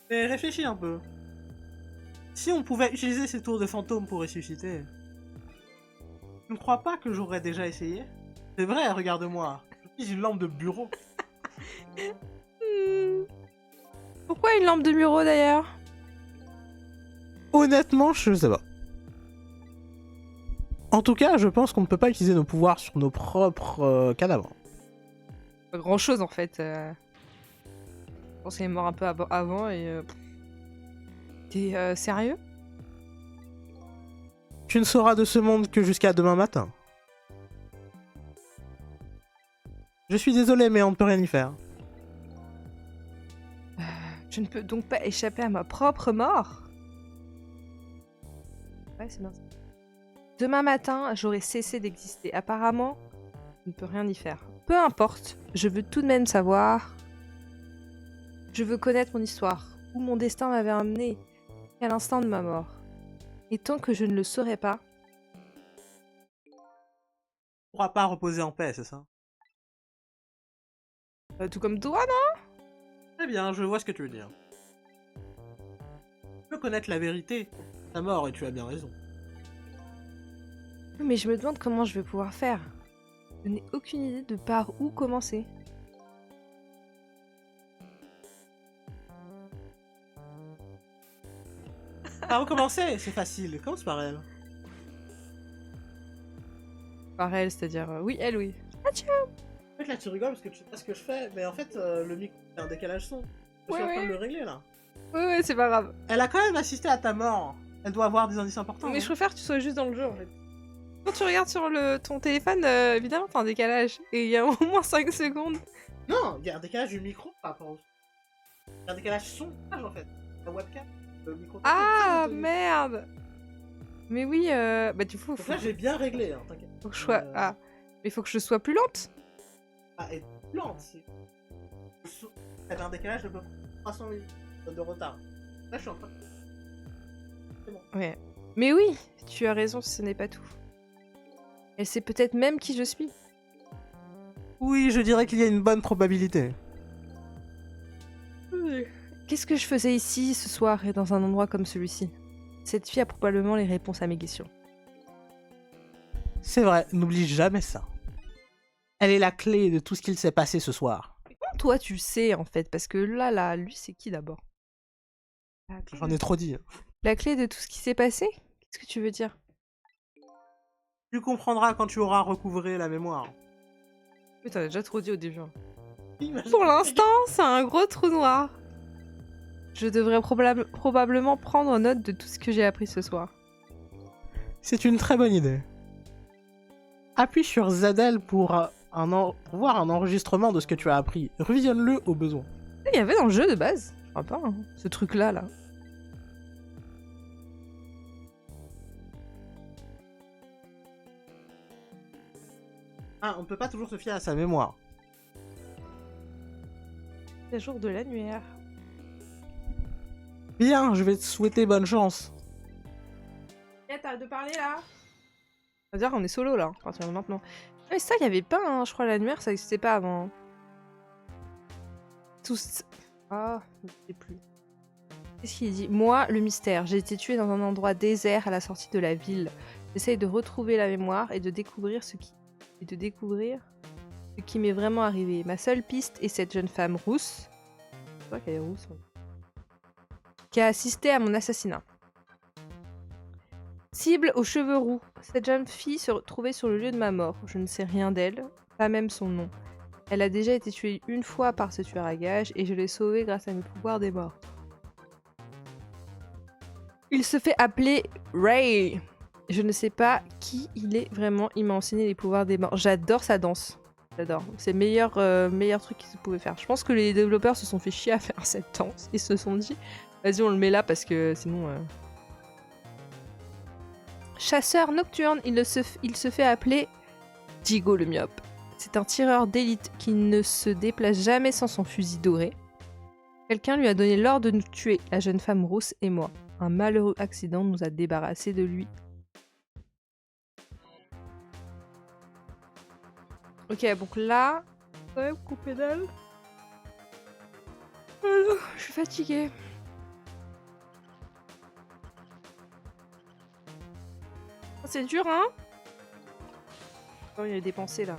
Speaker 1: Mais réfléchis un peu. Si on pouvait utiliser ces tours de fantômes pour ressusciter, tu ne crois pas que j'aurais déjà essayé? C'est vrai, regarde-moi. Je suis une lampe de bureau.
Speaker 3: Pourquoi une lampe de bureau d'ailleurs?
Speaker 1: Honnêtement, je sais pas. En tout cas, je pense qu'on ne peut pas utiliser nos pouvoirs sur nos propres cadavres.
Speaker 3: Pas grand chose en fait. Je pense qu'il est mort un peu avant et... T'es sérieux?
Speaker 1: Tu ne sauras de ce monde que jusqu'à demain matin. Je suis désolé, mais on ne peut rien y faire.
Speaker 3: Je ne peux donc pas échapper à ma propre mort? Ouais, c'est bien ça. Demain matin, j'aurai cessé d'exister. Apparemment, je ne peux rien y faire. Peu importe, je veux tout de même savoir. Je veux connaître mon histoire, où mon destin m'avait amené, à l'instant de ma mort. Et tant que je ne le saurai pas...
Speaker 1: Tu ne pourras pas reposer en paix, c'est ça?
Speaker 3: tout comme toi, non?
Speaker 1: Très bien, je vois ce que tu veux dire. Tu peux connaître la vérité, ta mort, et tu as bien raison.
Speaker 3: Mais je me demande comment je vais pouvoir faire. Je n'ai aucune idée de par où commencer.
Speaker 1: va recommencer, c'est facile. Commence par elle.
Speaker 3: Par elle, c'est-à-dire... oui, elle, oui.
Speaker 1: En fait, là, tu rigoles parce que tu sais pas ce que je fais, mais en fait, le micro, c'est un décalage son. Je suis en train de le régler, là.
Speaker 3: Ouais, c'est pas grave.
Speaker 1: Elle a quand même assisté à ta mort. Elle doit avoir des indices importants.
Speaker 3: Mais
Speaker 1: hein.
Speaker 3: je préfère que tu sois juste dans le jeu, en fait. Quand tu regardes sur ton téléphone, évidemment, t'as un décalage. Et il y a au moins 5 secondes.
Speaker 1: Non, il y a un décalage du micro par rapport au... Il y a un décalage son, en fait. La webcam, le micro...
Speaker 3: Ah, merde. Mais oui, bah du coup,
Speaker 1: Donc là, j'ai bien réglé, hein, t'inquiète.
Speaker 3: faut que je sois... Ah, mais faut que je sois plus lente.
Speaker 1: Ah, et plante, c'est... T'avais un décalage de peu près 300 minutes de retard. Là, je suis en train de... C'est bon.
Speaker 3: Ouais. Mais oui, tu as raison, ce n'est pas tout. Elle sait peut-être même qui je suis.
Speaker 1: Oui, je dirais qu'il y a une bonne probabilité.
Speaker 3: Qu'est-ce que je faisais ici, ce soir, et dans un endroit comme celui-ci? Cette fille a probablement les réponses à mes questions.
Speaker 1: C'est vrai, n'oublie jamais ça. Elle est la clé de tout ce qu'il s'est passé ce soir.
Speaker 3: Comment toi tu sais, en fait? Parce que là, lui, c'est qui d'abord?
Speaker 1: J'en ai trop dit.
Speaker 3: La clé de tout ce qui s'est passé? Qu'est-ce que tu veux dire?
Speaker 1: Tu comprendras quand tu auras recouvré la mémoire.
Speaker 3: Oui, t'en as déjà trop dit au début. Hein.
Speaker 1: Imagine-
Speaker 3: Pour l'instant, c'est un gros trou noir. Je devrais probablement prendre note de tout ce que j'ai appris ce soir.
Speaker 1: C'est une très bonne idée. Appuie sur ZL pour voir un enregistrement de ce que tu as appris. Revisionne-le au besoin.
Speaker 3: Il y avait dans le jeu de base. Je crois pas, hein, ce truc-là, là.
Speaker 1: Ah, on ne peut pas toujours se fier à sa mémoire.
Speaker 3: C'est jour de l'annuaire.
Speaker 1: Bien, je vais te souhaiter bonne chance.
Speaker 3: T'arrêtes de parler, là? On va dire qu'on est solo, là, à partir de maintenant. Mais ça, il y avait pas, hein, je crois, l'annuaire, ça existait pas avant. Tous... Ah, je ne sais plus. Qu'est-ce qu'il dit? Moi, le mystère. J'ai été tuée dans un endroit désert à la sortie de la ville. J'essaye de retrouver la mémoire et de découvrir ce qui m'est vraiment arrivé. Ma seule piste est cette jeune femme rousse. Je crois qu'elle est rousse. Ouais. Qui a assisté à mon assassinat. Cible aux cheveux roux. Cette jeune fille se trouvait sur le lieu de ma mort. Je ne sais rien d'elle, pas même son nom. Elle a déjà été tuée une fois par ce tueur à gages et je l'ai sauvée grâce à mes pouvoirs des morts. Il se fait appeler Ray. Je ne sais pas qui il est vraiment. Il m'a enseigné les pouvoirs des morts. J'adore sa danse. J'adore. C'est le meilleur truc qu'ils se pouvaient faire. Je pense que les développeurs se sont fait chier à faire cette danse. Ils se sont dit, vas-y, on le met là parce que sinon... Chasseur nocturne, il se fait appeler Digo le myope. C'est un tireur d'élite qui ne se déplace jamais sans son fusil doré. Quelqu'un lui a donné l'ordre de nous tuer, la jeune femme rousse et moi. Un malheureux accident nous a débarrassés de lui. Ok, donc là... Ouais, couper d'elle. Je suis fatiguée. C'est dur, hein? Oh, il y a des pensées, là.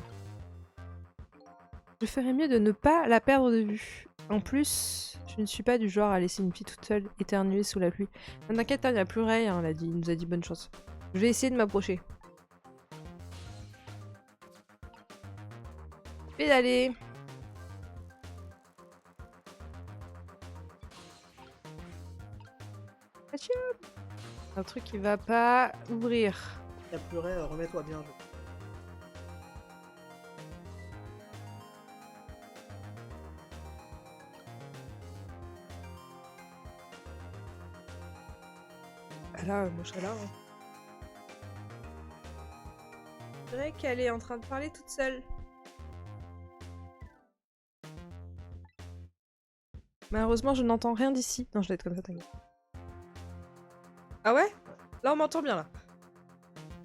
Speaker 3: Je ferais mieux de ne pas la perdre de vue. En plus, je ne suis pas du genre à laisser une fille toute seule éternuer sous la pluie. Non, t'inquiète, il n'y a plus rien, hein, il nous a dit bonne chance. Je vais essayer de m'approcher. Pédaler. Un truc qui va pas ouvrir.
Speaker 1: Il a pleuré, remets-toi bien.
Speaker 3: Là, moi je serais là. Hein. C'est vrai qu'elle est en train de parler toute seule. Malheureusement, je n'entends rien d'ici. Non, je vais être comme ça, t'inquiète. Ah ouais? Là, on m'entend bien, là.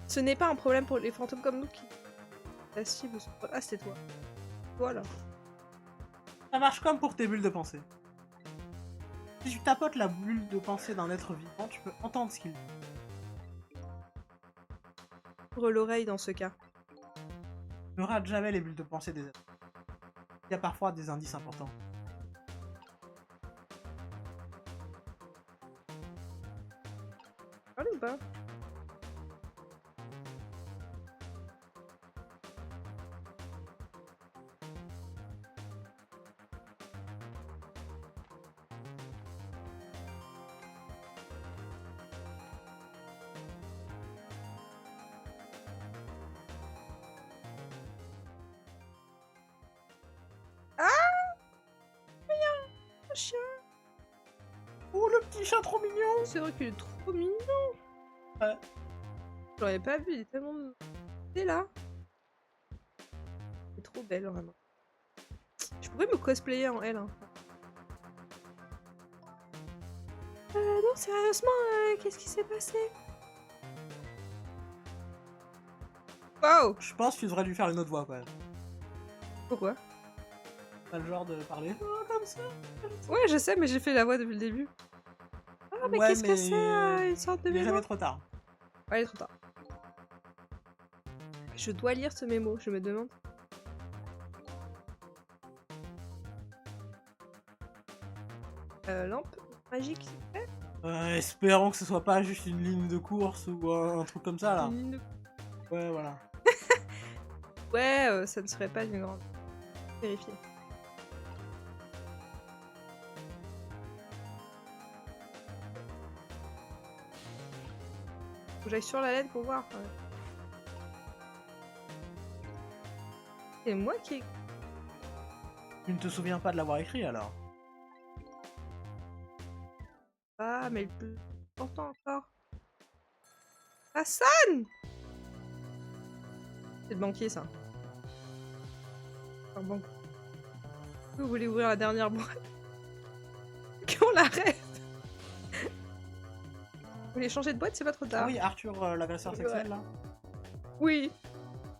Speaker 3: Ce n'est pas un problème pour les fantômes comme nous qui... La cible... Ah, c'était toi. Voilà.
Speaker 1: Ça marche comme pour tes bulles de pensée. Si tu tapotes la bulle de pensée d'un être vivant, tu peux entendre ce qu'il dit.
Speaker 3: Ouvre l'oreille dans ce cas.
Speaker 1: Ne rate jamais les bulles de pensée des êtres. Il y a parfois des indices importants.
Speaker 3: Parle ou pas? Chien.
Speaker 1: Oh, le petit chat trop mignon!
Speaker 3: C'est vrai qu'il est trop mignon.
Speaker 1: Ouais.
Speaker 3: Je l'aurais pas vu, il est tellement... Il est là. Elle est trop belle, vraiment. Je pourrais me cosplayer en elle. Hein. Non, sérieusement, qu'est-ce qui s'est passé? Wow!
Speaker 1: Je pense que tu devrais lui faire une autre voix, quand même.
Speaker 3: Pourquoi?
Speaker 1: Pas le genre de parler comme ça.
Speaker 3: Ouais, je sais, mais j'ai fait la voix depuis le début. Ah, mais
Speaker 1: Ouais,
Speaker 3: qu'est-ce que c'est une sorte de
Speaker 1: Il est
Speaker 3: mémo?
Speaker 1: jamais trop tard.
Speaker 3: Ouais, il est trop tard. Je dois lire ce mémo, je me demande. Lampe magique, s'il te plaît?
Speaker 1: Espérons que ce soit pas juste une ligne de course ou un truc comme ça, là.
Speaker 3: Une ligne de-
Speaker 1: Ouais, voilà.
Speaker 3: Ouais, ça ne serait pas une grande. Vérifier. Faut que j'aille sur la lettre pour voir. C'est moi qui ai...
Speaker 1: Tu ne te souviens pas de l'avoir écrit, alors?
Speaker 3: Ah, mais le plus important encore. Hassan! C'est le banquier, ça. Un banque. Vous voulez ouvrir la dernière boîte? Qu'on l'arrête! Vous voulez changer de boîte? C'est pas trop tard.
Speaker 1: Oui, Arthur, l'agresseur sexuel, là.
Speaker 3: Oui.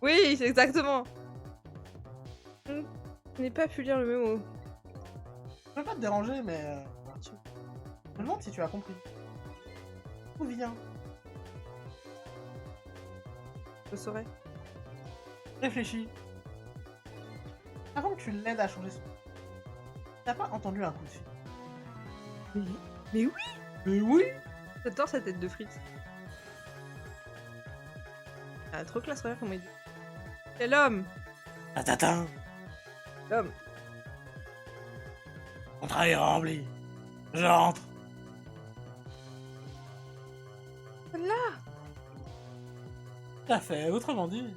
Speaker 3: Oui, c'est exactement. Je n'ai pas pu lire le mémo.
Speaker 1: Je peux pas te déranger, mais... Je me demande si tu as compris. D'où vient?
Speaker 3: Je saurais.
Speaker 1: Réfléchis. Avant que tu l'aides à changer son... T'as pas entendu un coup de fil?
Speaker 3: Mais oui!
Speaker 1: Mais oui!
Speaker 3: J'adore sa tête de frites. Ah, trop classe, regarde comment il dit. Quel homme!
Speaker 1: Tatatin!
Speaker 3: L'homme!
Speaker 1: Contrat est rempli. J'entre.
Speaker 3: Là!
Speaker 1: Tout à fait, autrement dit.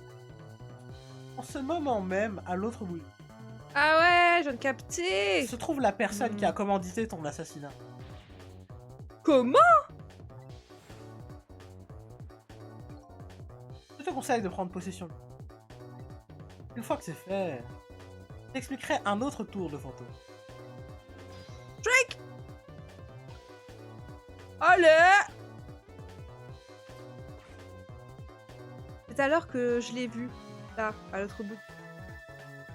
Speaker 1: En ce moment même, à l'autre bout,
Speaker 3: Ah ouais, je viens de capter!
Speaker 1: se trouve la personne qui a commandité ton assassinat.
Speaker 3: Comment?
Speaker 1: Je te conseille de prendre possession. Une fois que c'est fait, j'expliquerai un autre tour de fantôme.
Speaker 3: Drake! Allez! C'est alors que je l'ai vu, là, à l'autre bout.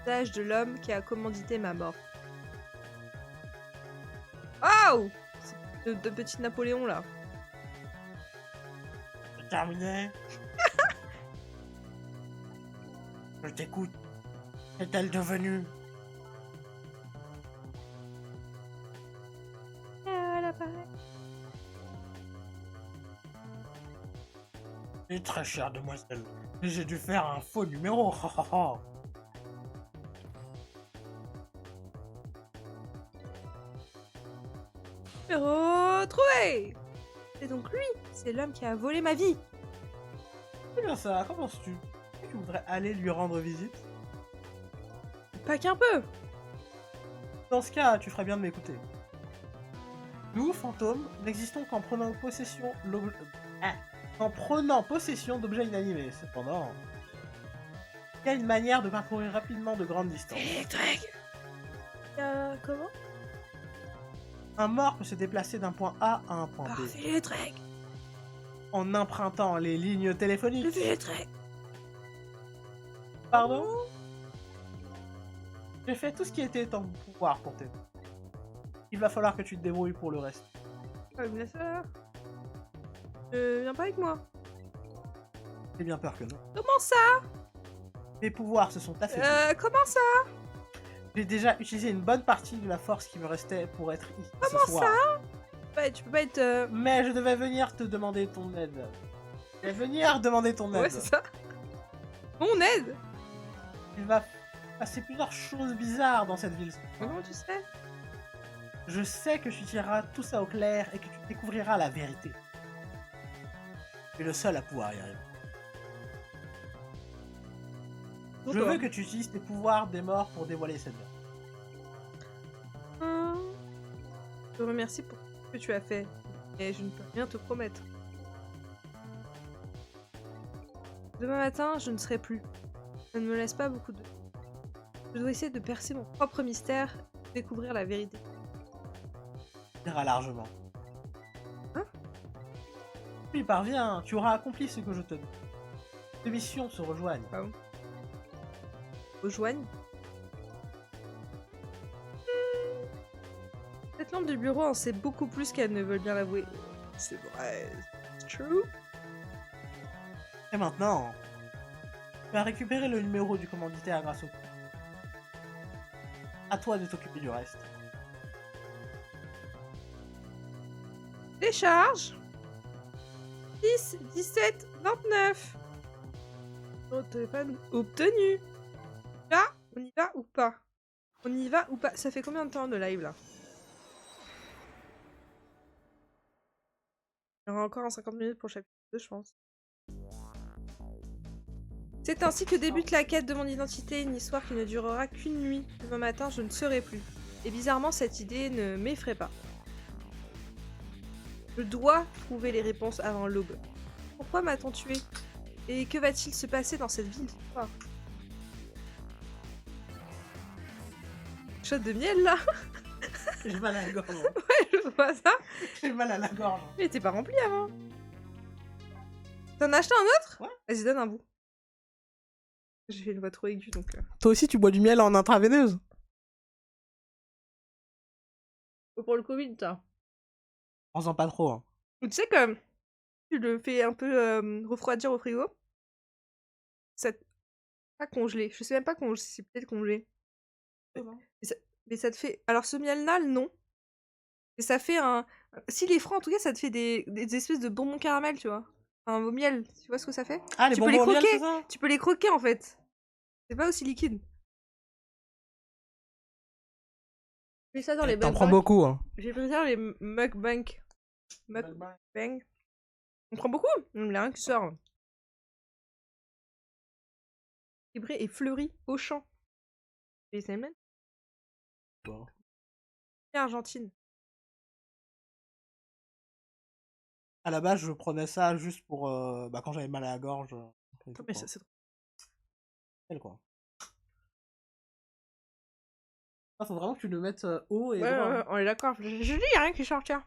Speaker 3: Le visage de l'homme qui a commandité ma mort. Oh! De petit Napoléon, là.
Speaker 1: C'est terminé. Je t'écoute. Qu'est-elle devenue? Et très chère demoiselle, j'ai dû faire un faux numéro.
Speaker 3: Retrouvé! C'est donc lui! C'est l'homme qui a volé ma vie!
Speaker 1: C'est bien ça, qu'en penses-tu? Tu voudrais aller lui rendre visite?
Speaker 3: Pas qu'un peu!
Speaker 1: Dans ce cas, tu ferais bien de m'écouter. Nous, fantômes, n'existons qu'en prenant possession d'objets inanimés. Cependant, il y a une manière de parcourir rapidement de grandes distances.
Speaker 3: Électrique! Comment?
Speaker 1: Un mort peut se déplacer d'un point A à un point
Speaker 3: Par
Speaker 1: B
Speaker 3: fil électrique!
Speaker 1: en empruntant les lignes
Speaker 3: Le
Speaker 1: téléphoniques.
Speaker 3: fil électrique!
Speaker 1: Pardon? J'ai fait tout ce qui était en mon pouvoir pour t'aider. Il va falloir que tu te débrouilles pour le reste.
Speaker 3: Ah, mais ça... viens pas avec moi.
Speaker 1: J'ai bien peur que non.
Speaker 3: Comment ça?
Speaker 1: Mes pouvoirs se sont affaiblis.
Speaker 3: Comment ça?
Speaker 1: J'ai déjà utilisé une bonne partie de la force qui me restait pour être ici ce
Speaker 3: Comment
Speaker 1: soir.
Speaker 3: ça? tu peux pas être...
Speaker 1: Mais je devais venir te demander ton aide. Je vais venir demander ton aide.
Speaker 3: Ouais, c'est ça. Mon aide.
Speaker 1: Il va passer plusieurs choses bizarres dans cette ville.
Speaker 3: Comment tu sais?
Speaker 1: Je sais que tu tireras tout ça au clair et que tu découvriras la vérité. Tu es le seul à pouvoir y arriver. Je veux que tu utilises tes pouvoirs des morts pour dévoiler cette vérité.
Speaker 3: Je te remercie pour ce que tu as fait, et je ne peux rien te promettre. Demain matin, je ne serai plus. Ça ne me laisse pas beaucoup de... Je dois essayer de percer mon propre mystère et découvrir la vérité.
Speaker 1: Tu iras largement.
Speaker 3: Hein?
Speaker 1: Tu y parviens, tu auras accompli ce que je te dis. Tes missions se rejoignent.
Speaker 3: Ah bon? Rejoignent. Cette lampe du bureau en sait beaucoup plus qu'elle ne veut bien l'avouer. C'est vrai, c'est true.
Speaker 1: Et maintenant, tu vas récupérer le numéro du commanditaire grâce au... À toi de t'occuper du reste.
Speaker 3: Décharge 10, 17, 29. Au téléphone obtenu. Là, on y va ou pas? On y va ou pas? Ça fait combien de temps de live là? Il y aura encore un 50 minutes pour le chapitre 2, je pense. C'est ainsi que débute la quête de mon identité, une histoire qui ne durera qu'une nuit. Demain matin, je ne serai plus. Et bizarrement, cette idée ne m'effraie pas. Je dois trouver les réponses avant l'aube. Pourquoi m'a-t-on tué? Et que va-t-il se passer dans cette ville? Shot de miel là?
Speaker 1: J'ai mal à la gorge.
Speaker 3: Ouais, je vois ça.
Speaker 1: J'ai mal à la gorge.
Speaker 3: Mais t'es pas rempli avant. T'en as acheté un autre?
Speaker 1: Ouais.
Speaker 3: Vas-y, donne un bout. J'ai fait une voix trop aiguë donc...
Speaker 1: Toi aussi, tu bois du miel en intraveineuse?
Speaker 3: Pour le Covid, ça.
Speaker 1: On sent pas trop. Hein.
Speaker 3: Tu sais que tu le fais un peu refroidir au frigo. Ça... Pas congelé. Je sais même pas congelé. C'est peut-être congelé. Mais ça te fait... Alors ce miel-là, non. Et ça fait un... S'il est froid, en tout cas, ça te fait des espèces de bonbons caramel, tu vois. Enfin, au miel. Tu vois ce que ça fait?
Speaker 1: Ah, les
Speaker 3: Tu peux
Speaker 1: bonbons
Speaker 3: les
Speaker 1: au miel,
Speaker 3: croquer.
Speaker 1: c'est ça?
Speaker 3: Tu peux les croquer, en fait. C'est pas aussi liquide. J'ai ça dans les
Speaker 1: T'en
Speaker 3: mukbangs.
Speaker 1: prends beaucoup. Hein.
Speaker 3: J'ai pris ça dans les mukbangs. Mukbang. On prend beaucoup. Il y a rien qui sort. Fibré et fleuri au champ. Et c'est même.
Speaker 1: Bon.
Speaker 3: Argentine.
Speaker 1: À la base, je prenais ça juste pour quand j'avais mal à la gorge.
Speaker 3: Attends, mais ça, c'est trop.
Speaker 1: Elle, quoi. Ah, faut vraiment que tu le mettes haut et
Speaker 3: Ouais,
Speaker 1: droit.
Speaker 3: ouais, on est d'accord. Je dis, y'a rien qui sort, tiens.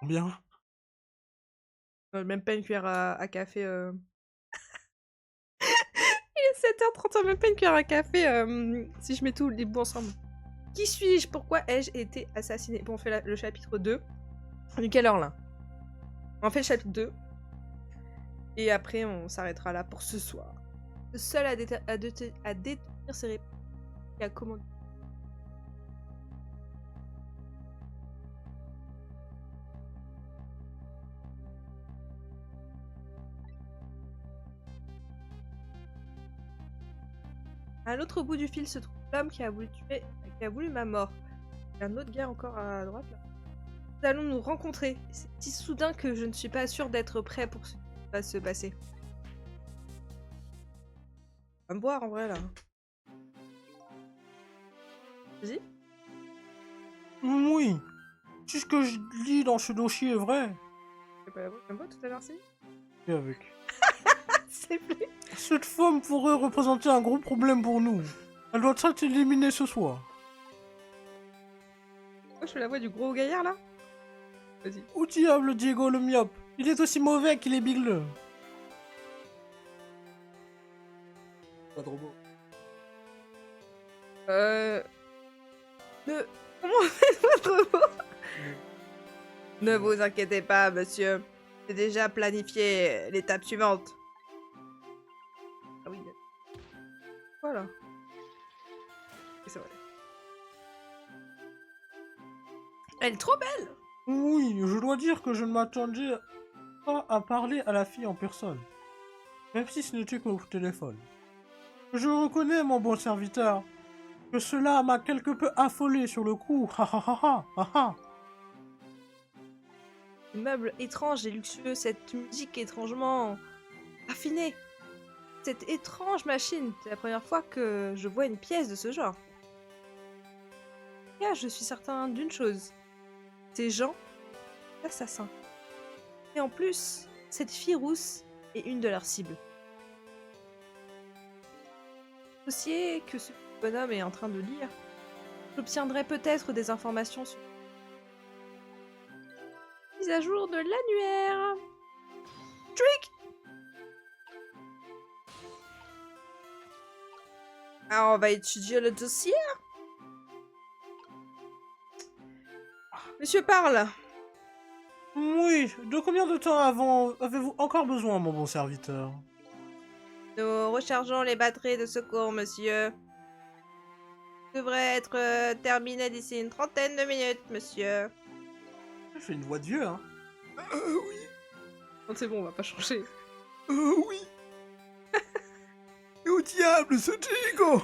Speaker 1: Bien.
Speaker 3: Même pas une cuillère à café. Il est 7h30, même pas une cuillère à café si je mets tous les bouts ensemble. Qui suis-je? Pourquoi ai-je été assassiné? Bon, on fait le chapitre 2. On est quelle heure là? On fait le chapitre 2. Et après, on s'arrêtera là pour ce soir. Le seul à détenir ses réponses et à commander. À l'autre bout du fil se trouve l'homme qui a voulu ma mort. Il y a un autre gars encore à droite là. Nous allons nous rencontrer. C'est si soudain que je ne suis pas sûre d'être prêt pour ce qui va se passer. On va me boire en vrai là. Vas-y.
Speaker 1: Oui. Si ce que je lis dans ce dossier est vrai.
Speaker 3: J'ai pas la voix comme moi tout à l'heure, si?
Speaker 1: Et avec.
Speaker 3: C'est plus.
Speaker 1: Cette femme pourrait représenter un gros problème pour nous. Elle doit être éliminée ce soir.
Speaker 3: Moi, je fais la voix du gros gaillard là. Vas-y.
Speaker 1: Où diable Diego le myope? Il est aussi mauvais qu'il est bigleux. Pas trop beau.
Speaker 3: Comment on fait votre mot? Ne vous inquiétez pas, monsieur. J'ai déjà planifié l'étape suivante. Ah oui. Voilà. Et c'est vrai. Elle est trop belle.
Speaker 1: Oui, je dois dire que je ne m'attendais pas à parler à la fille en personne. Même si ce n'était qu'au téléphone. Je reconnais, mon bon serviteur, que cela m'a quelque peu affolé sur le coup. Ha ha ha ha ha ha.
Speaker 3: Ces meubles étranges et luxueux, cette musique étrangement raffinée. Cette étrange machine. C'est la première fois que je vois une pièce de ce genre. Là, je suis certain d'une chose. Ces gens, assassins. Et en plus, cette fille rousse est une de leurs cibles. Dossier que ce bonhomme est en train de lire, j'obtiendrai peut-être des informations sur mise à jour de l'annuaire. Trick. Alors, on va étudier le dossier. Monsieur parle.
Speaker 1: Oui, de combien de temps avez-vous encore besoin, mon bon serviteur?
Speaker 3: Nous rechargeons les batteries de secours, monsieur. Devrait être terminé d'ici une trentaine de minutes, monsieur.
Speaker 1: Je fais une voix de vieux, hein.
Speaker 3: Oui. Non, c'est bon, on va pas changer.
Speaker 1: Oui. Et au diable, ce Diego.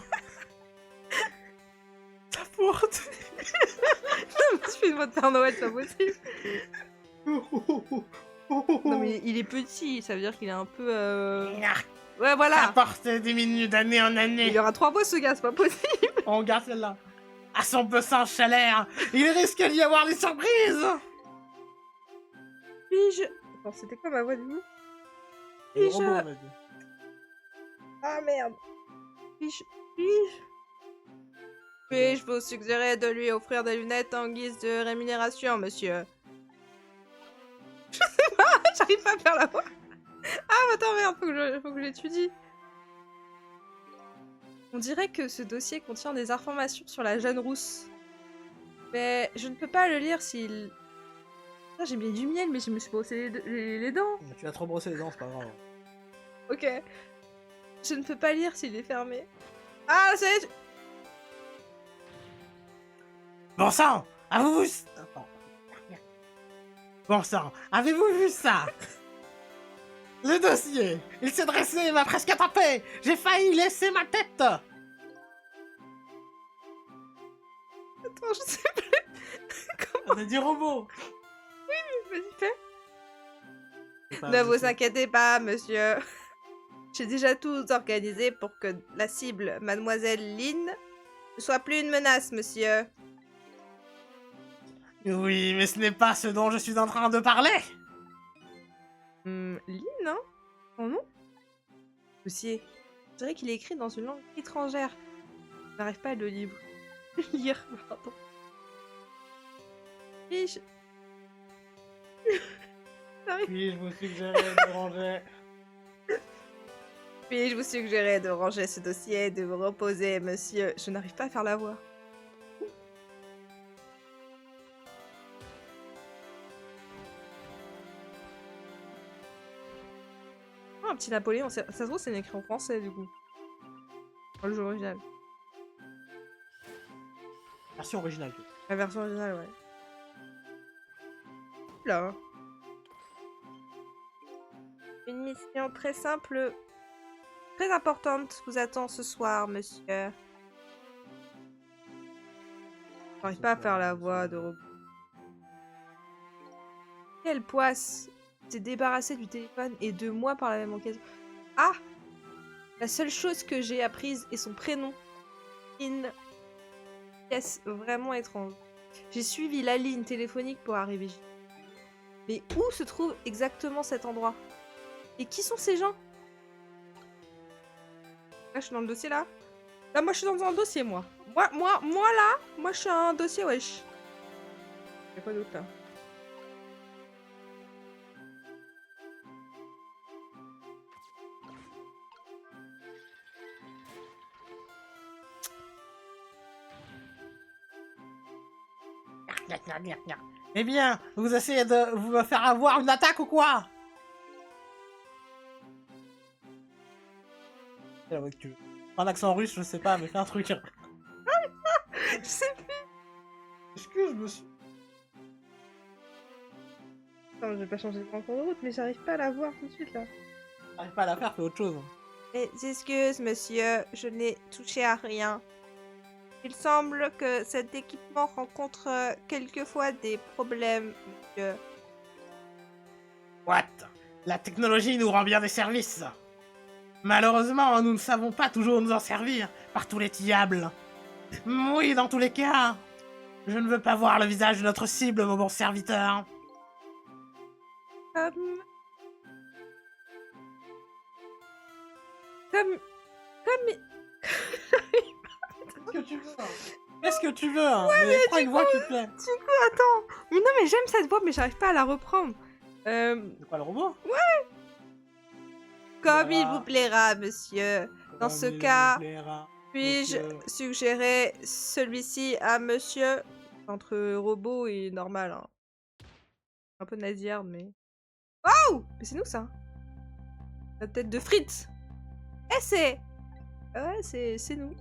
Speaker 1: Ta porte.
Speaker 3: Je fais une voix de Père Noël, c'est pas possible. Non, mais il est petit, ça veut dire qu'il est un peu. Ouais,
Speaker 1: Ta
Speaker 3: voilà.
Speaker 1: porte diminue d'année en année.
Speaker 3: Il y aura 3 voix, ce gars, c'est pas possible.
Speaker 1: On garde celle-là. À son pesant chaleur, il risque d'y avoir des surprises.
Speaker 3: Puis-je. Attends, c'était quoi ma voix du coup?
Speaker 1: Et le
Speaker 3: Puis-je.
Speaker 1: robot, on a dit.
Speaker 3: Ah merde. Puis-je vous suggérer de lui offrir des lunettes en guise de rémunération, monsieur? Je sais pas, j'arrive pas à faire la voix. Ah, attends, merde, faut que j'étudie. On dirait que ce dossier contient des informations sur la jeune rousse. Mais je ne peux pas le lire s'il... Ah, j'ai mis du miel, mais je me suis brossé les dents.
Speaker 1: Tu as trop brossé les dents, c'est pas grave.
Speaker 3: Ok. Je ne peux pas lire s'il est fermé. Ah, c'est...
Speaker 1: Bon sang, avez-vous vu... Attends. Bon sang, avez-vous vu ça? Le dossier, il s'est dressé et m'a presque tapé. J'ai failli laisser ma tête.
Speaker 3: Attends, je sais plus.
Speaker 1: On a dit robot.
Speaker 3: Vas-y, fais. Ne vous inquiétez pas, monsieur. J'ai déjà tout organisé pour que la cible, Mademoiselle Lynn, ne soit plus une menace, monsieur.
Speaker 1: Oui, mais ce n'est pas ce dont je suis en train de parler.
Speaker 3: Lynn, hein? Son nom? Dossier. Je dirais qu'il est écrit dans une langue étrangère. Je n'arrive pas à le lire. Lire, pardon. Puis-je...
Speaker 1: Puis-je vous suggérer de ranger...
Speaker 3: Puis-je vous suggérer de ranger ce dossier et de vous reposer, monsieur? Je n'arrive pas à faire la voix. Oh, un petit Napoléon. Ça se trouve, c'est écrit en français, du coup. Dans le jeu original.
Speaker 1: Version originale.
Speaker 3: La version originale, ouais. Là. Une mission très simple, très importante vous attend ce soir, monsieur. J'arrive pas à faire la voix de robot. Quelle poisse! S'est débarrassé du téléphone et de moi par la même occasion. Ah! La seule chose que j'ai apprise est son prénom. Une pièce vraiment étrange. J'ai suivi la ligne téléphonique pour arriver. Mais où se trouve exactement cet endroit? Et qui sont ces gens? Là, je suis dans le dossier, là. Là, moi, je suis dans un dossier, moi. Moi, là, moi, je suis un dossier, wesh. Y'a quoi d'autre, là?
Speaker 1: Eh bien, vous essayez de vous faire avoir une attaque ou quoi? Avec tu un accent russe, je sais pas, mais fais un truc.
Speaker 3: Je sais plus.
Speaker 1: Est-ce que je me suis...
Speaker 3: Non, je vais pas changer de en cours de route, mais j'arrive pas à la voir tout de suite là.
Speaker 1: T'arrives pas à la faire, fais autre chose.
Speaker 3: Mes excuses, monsieur, je n'ai touché à rien. Il semble que cet équipement rencontre quelquefois des problèmes, monsieur.
Speaker 1: What? La technologie nous rend bien des services. Malheureusement, nous ne savons pas toujours nous en servir par tous les diables. Oui, dans tous les cas. Je ne veux pas voir le visage de notre cible, mon bon serviteur.
Speaker 3: Comme...
Speaker 1: Qu'est-ce que tu veux? Qu'est-ce que tu veux? Mais prends une voix qui te plaît.
Speaker 3: Du coup, attends. Mais non, mais j'aime cette voix, mais j'arrive pas à la reprendre.
Speaker 1: C'est quoi le robot?
Speaker 3: Comme il
Speaker 1: Voilà.
Speaker 3: vous plaira, monsieur. Dans ce
Speaker 1: Comme il
Speaker 3: cas,
Speaker 1: vous plaira,
Speaker 3: puis-je
Speaker 1: monsieur.
Speaker 3: suggérer celui-ci à monsieur? Entre robot et normal. Hein. Un peu nasillarde, mais... Oh! Mais c'est nous, ça. La tête de frites. Eh, c'est... Ouais, c'est nous.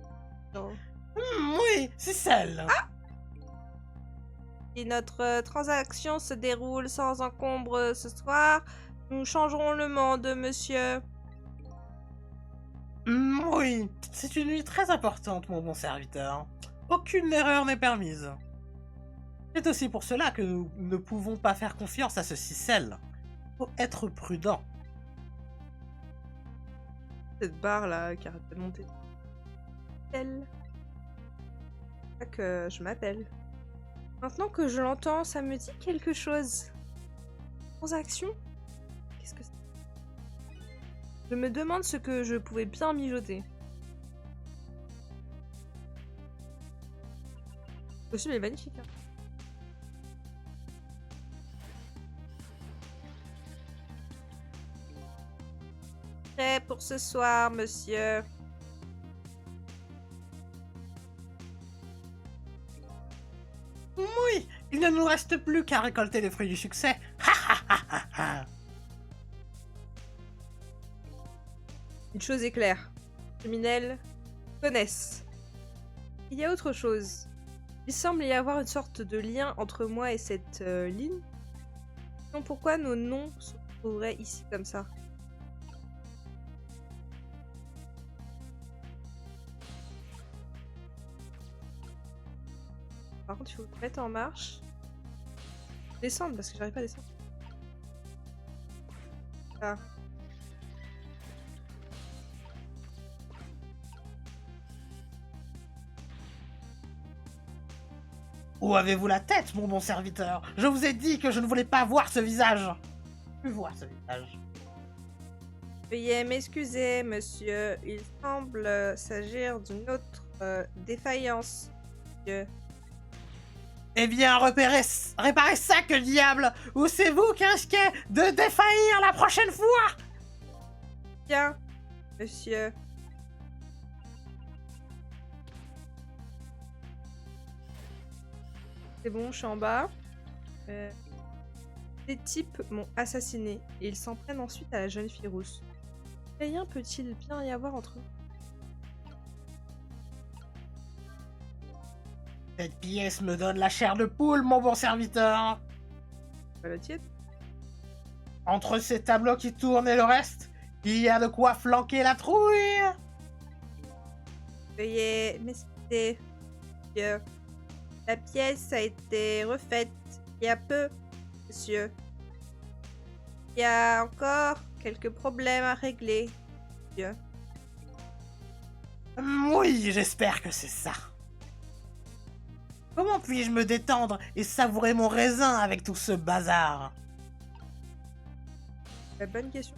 Speaker 3: Non.
Speaker 1: Oui, c'est celle.
Speaker 3: Si notre transaction se déroule sans encombre ce soir, nous changerons le monde, monsieur.
Speaker 1: Oui, c'est une nuit très importante, mon bon serviteur. Aucune erreur n'est permise. C'est aussi pour cela que nous ne pouvons pas faire confiance à ce Cicel. Faut être prudent.
Speaker 3: Cette barre là qui arrête de monter. Elle. C'est ça que je m'appelle. Maintenant que je l'entends, ça me dit quelque chose. Transaction? Qu'est-ce que c'est? Je me demande ce que je pouvais bien mijoter. Le costume est magnifique. Hein. Prêt pour ce soir, monsieur.
Speaker 1: Oui, il ne nous reste plus qu'à récolter les fruits du succès. Ha ha ha ha ha.
Speaker 3: Une chose est claire. Les criminels connaissent. Il y a autre chose. Il semble y avoir une sorte de lien entre moi et cette ligne. Sinon, pourquoi nos noms se trouveraient ici comme ça? Par contre, il faut me mettre en marche. Descendre, parce que j'arrive pas à descendre. Ah.
Speaker 1: Où avez-vous la tête, mon bon serviteur? Je vous ai dit que je ne voulais pas voir ce visage. Plus voir ce visage.
Speaker 3: Veuillez m'excuser, monsieur. Il semble s'agir d'une autre défaillance, monsieur.
Speaker 1: Eh bien, réparez ça, que diable! Ou c'est vous qui risquez de défaillir la prochaine fois!
Speaker 3: Bien, monsieur. C'est bon, je suis en bas. Des types m'ont assassiné et ils s'en prennent ensuite à la jeune fille rousse. Quel lien peut-il bien y avoir entre eux?
Speaker 1: Cette pièce me donne la chair de poule, mon bon serviteur.
Speaker 3: Pas le tiède.
Speaker 1: Entre ces tableaux qui tournent et le reste, il y a de quoi flanquer la trouille.
Speaker 3: Veuillez m'excuser, monsieur. La pièce a été refaite il y a peu, monsieur. Il y a encore quelques problèmes à régler, monsieur.
Speaker 1: Oui, j'espère que c'est ça. Comment puis-je me détendre et savourer mon raisin avec tout ce bazar?
Speaker 3: La bonne question.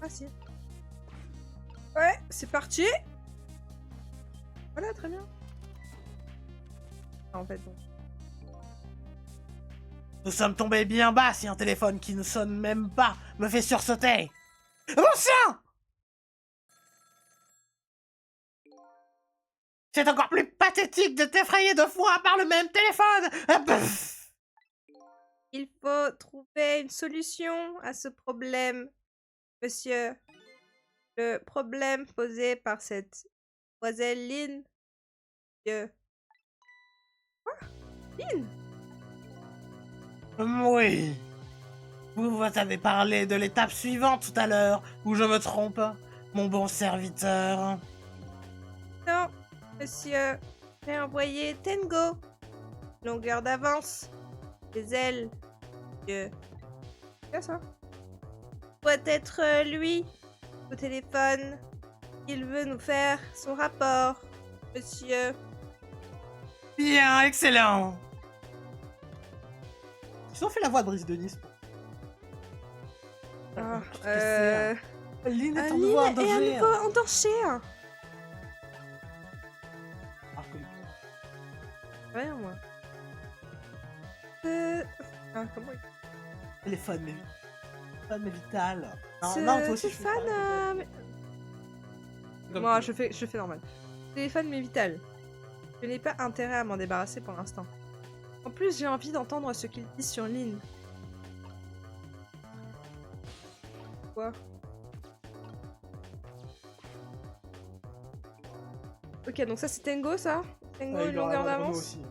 Speaker 3: Ah si. Ouais, c'est parti. Voilà, très bien. Ah, en fait, bon.
Speaker 1: Nous sommes tombés bien bas si un téléphone qui ne sonne même pas me fait sursauter. Bon sang! C'est encore plus pathétique de t'effrayer 2 fois par le même téléphone. Ah, pff.
Speaker 3: Il faut trouver une solution à ce problème, monsieur. le problème posé par cette demoiselle Lynn. Que... Lynn?
Speaker 1: Oui. Vous avez parlé de l'étape suivante tout à l'heure, ou je me trompe, mon bon serviteur?
Speaker 3: Non, monsieur. J'ai envoyé Tengo. Longueur d'avance. Des ailes. Monsieur. Qu'est-ce que ça? Doit être lui. Au téléphone. Il veut nous faire son rapport. Monsieur.
Speaker 1: Bien, excellent. Ils ont fait la voix de Brice de Nice.
Speaker 3: Ah,
Speaker 1: Lynn est en
Speaker 3: Lynn
Speaker 1: nouveau en
Speaker 3: est à
Speaker 1: danger.
Speaker 3: nouveau en danger.
Speaker 1: Ah, cool.
Speaker 3: Rien, moi. Comment il...
Speaker 1: Téléphone, mais vital. Non, toi aussi, je fais
Speaker 3: Téléphone,
Speaker 1: pareil, comme
Speaker 3: moi,
Speaker 1: tu
Speaker 3: je fais normal. Téléphone, mais vital. Je n'ai pas intérêt à m'en débarrasser pour l'instant. En plus, j'ai envie d'entendre ce qu'il dit sur Lynn. Quoi? Ok, donc ça c'est Tengo, ça? Tengo,
Speaker 1: Ouais,
Speaker 3: une
Speaker 1: il aura
Speaker 3: longueur
Speaker 1: la
Speaker 3: d'avance
Speaker 1: aussi.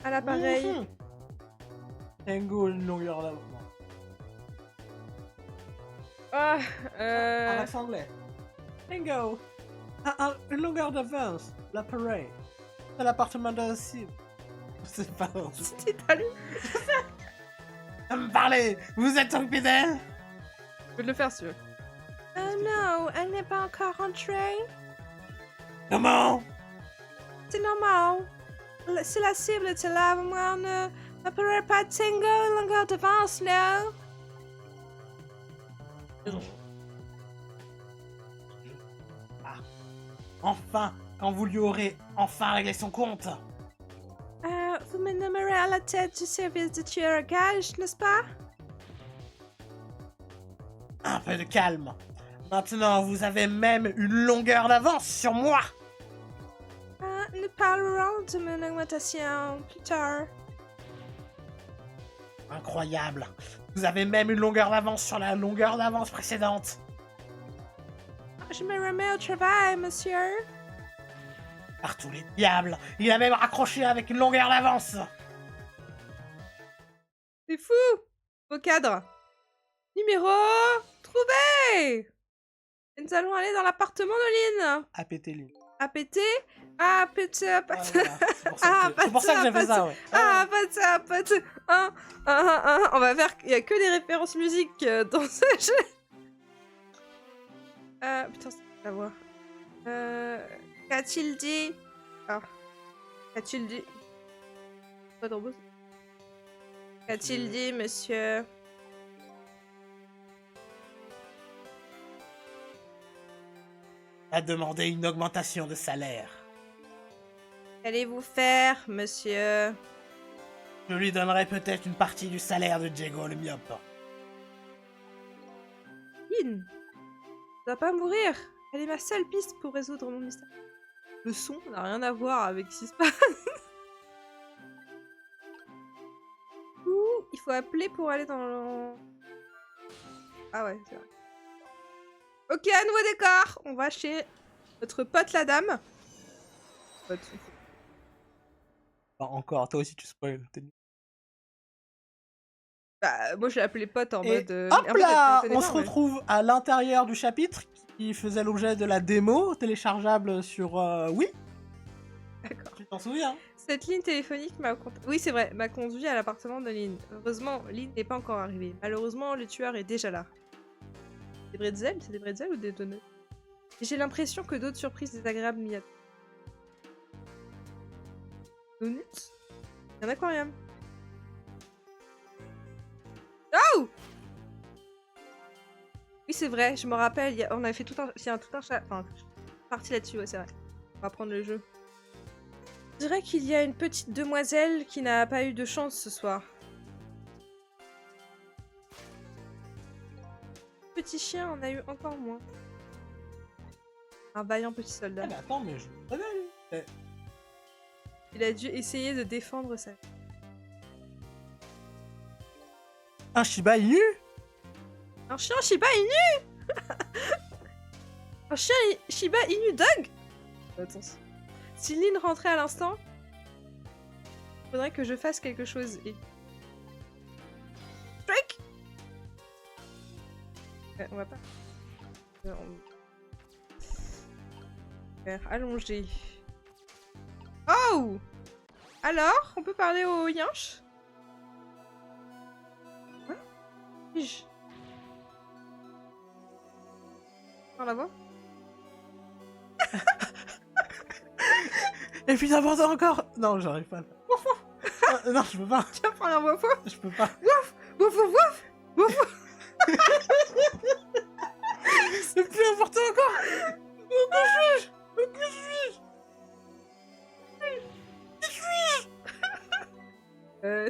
Speaker 3: à l'appareil.
Speaker 1: Mhm. Tango, une longueur d'avance.
Speaker 3: Ah,
Speaker 1: En accent anglais. Tango, une longueur d'avance. L'appareil. C'est l'appartement de la cible. C'est pas bon.
Speaker 3: c'est italien.
Speaker 1: Me parlez. Vous êtes occupé d'elle?
Speaker 3: Je vais le faire, si tu veux. Non, elle n'est pas encore rentrée.
Speaker 1: Comment?
Speaker 3: C'est normal. C'est la cible de là, moi, ne pourrait pas Tango, une longueur d'avance, non?
Speaker 1: Ah. Enfin, quand vous lui aurez enfin réglé son compte.
Speaker 3: Vous me nommerez à la tête du service de tueur à gages, n'est-ce pas?
Speaker 1: Un peu de calme. Maintenant, vous avez même une longueur d'avance sur moi.
Speaker 3: Nous parlerons de mon augmentation plus tard.
Speaker 1: Incroyable. Vous avez même une longueur d'avance sur la longueur d'avance précédente.
Speaker 3: Je me remets au travail, monsieur.
Speaker 1: Par tous les diables, il a même raccroché avec une longueur d'avance.
Speaker 3: C'est fou! Au cadre. Numéro trouvé! Et nous allons aller dans l'appartement de Lynn.
Speaker 1: À péter lui.
Speaker 3: À péter? Ah, péter, à péter.
Speaker 1: C'est pour ça que j'ai fait ça, ouais.
Speaker 3: Ah, péter, péter. On va faire... Il y a que des références musique dans ce jeu. Putain, c'est la voix. Qu'a-t-il dit? Ah. Qu'a-t-il dit? Pas de robot. Qu'a-t-il dit, monsieur?
Speaker 1: A demandé une augmentation de salaire.
Speaker 3: Qu'allez-vous faire, monsieur?
Speaker 1: Je lui donnerai peut-être une partie du salaire de Diego le myope.
Speaker 3: Lynn, tu dois pas mourir. Elle est ma seule piste pour résoudre mon mystère. Le son n'a rien à voir avec ce qui se passe. Ouh, il faut appeler pour aller dans le... Ah ouais, c'est vrai. Ok, à nouveau décor. On va chez notre pote la dame. Pote.
Speaker 1: Bah, encore, toi aussi tu spoil.
Speaker 3: Bah, moi je l'ai appelé pote en
Speaker 1: Et
Speaker 3: mode...
Speaker 1: hop
Speaker 3: en fait,
Speaker 1: là,
Speaker 3: elle connaît
Speaker 1: on
Speaker 3: pas,
Speaker 1: se
Speaker 3: ouais.
Speaker 1: retrouve à l'intérieur du chapitre qui faisait l'objet de la démo téléchargeable sur Wii.
Speaker 3: D'accord.
Speaker 1: Tu t'en souviens?
Speaker 3: Cette ligne téléphonique m'a... Oui, c'est vrai, m'a conduit à l'appartement de Lynn. Heureusement, Lynn n'est pas encore arrivé. Malheureusement, le tueur est déjà là. Des bretzels? C'est des bretzels ou des donuts? J'ai l'impression que d'autres surprises désagréables m'y attendent. Donuts? Il y a un aquarium. Oh! Oui, c'est vrai, je me rappelle, on avait fait tout un... Il y a tout un chat... Enfin, partie là-dessus, ouais, c'est vrai. On va prendre le jeu. Je dirais qu'il y a une petite demoiselle qui n'a pas eu de chance ce soir. Petit chien en a eu encore moins. Un vaillant petit soldat.
Speaker 1: Ah, mais attends, mais je le connais, lui.
Speaker 3: Il a dû essayer de défendre sa...
Speaker 1: Un Shiba Inu?
Speaker 3: Un chien Shiba Inu. Un chien Shiba Inu Dog. Attention. Si Lynn rentrait à l'instant, il faudrait que je fasse quelque chose. Et... Strike. On va pas... Faire allonger. Oh! Alors, on peut parler au yinche? Hein? Par la voix?
Speaker 1: Et puis important encore. Non, j'arrive pas. Non, je peux pas.
Speaker 3: Tiens, prends la voix fort.
Speaker 1: Je peux pas.
Speaker 3: Wouf! Wouf, wouf, wouf! Wouf, wouf.
Speaker 1: C'est plus important encore. Que suis-je?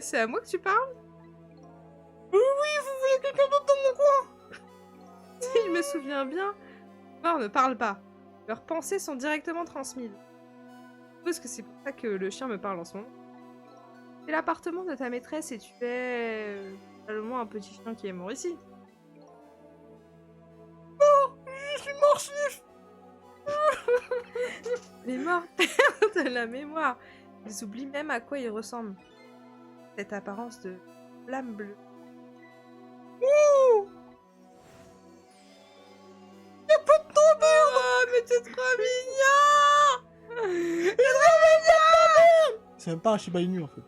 Speaker 3: C'est à moi que tu parles?
Speaker 1: Oui, vous voulez quelqu'un d'autre dans mon coin?
Speaker 3: Si je me souviens bien, mort ne parle pas. Leurs pensées sont directement transmises. Je suppose que c'est pour ça que le chien me parle en ce moment. C'est l'appartement de ta maîtresse et tu es probablement un petit chien qui est mort ici.
Speaker 1: Oh, je suis mort, Sniff.
Speaker 3: Les morts perdent la mémoire. Ils oublient même à quoi ils ressemblent. Cette apparence de flamme bleue.
Speaker 1: Ouh. Y'a pas de temps à perdre.
Speaker 3: Oh, mais t'es trop mignon!
Speaker 1: C'est même pas un Shiba Inu en fait.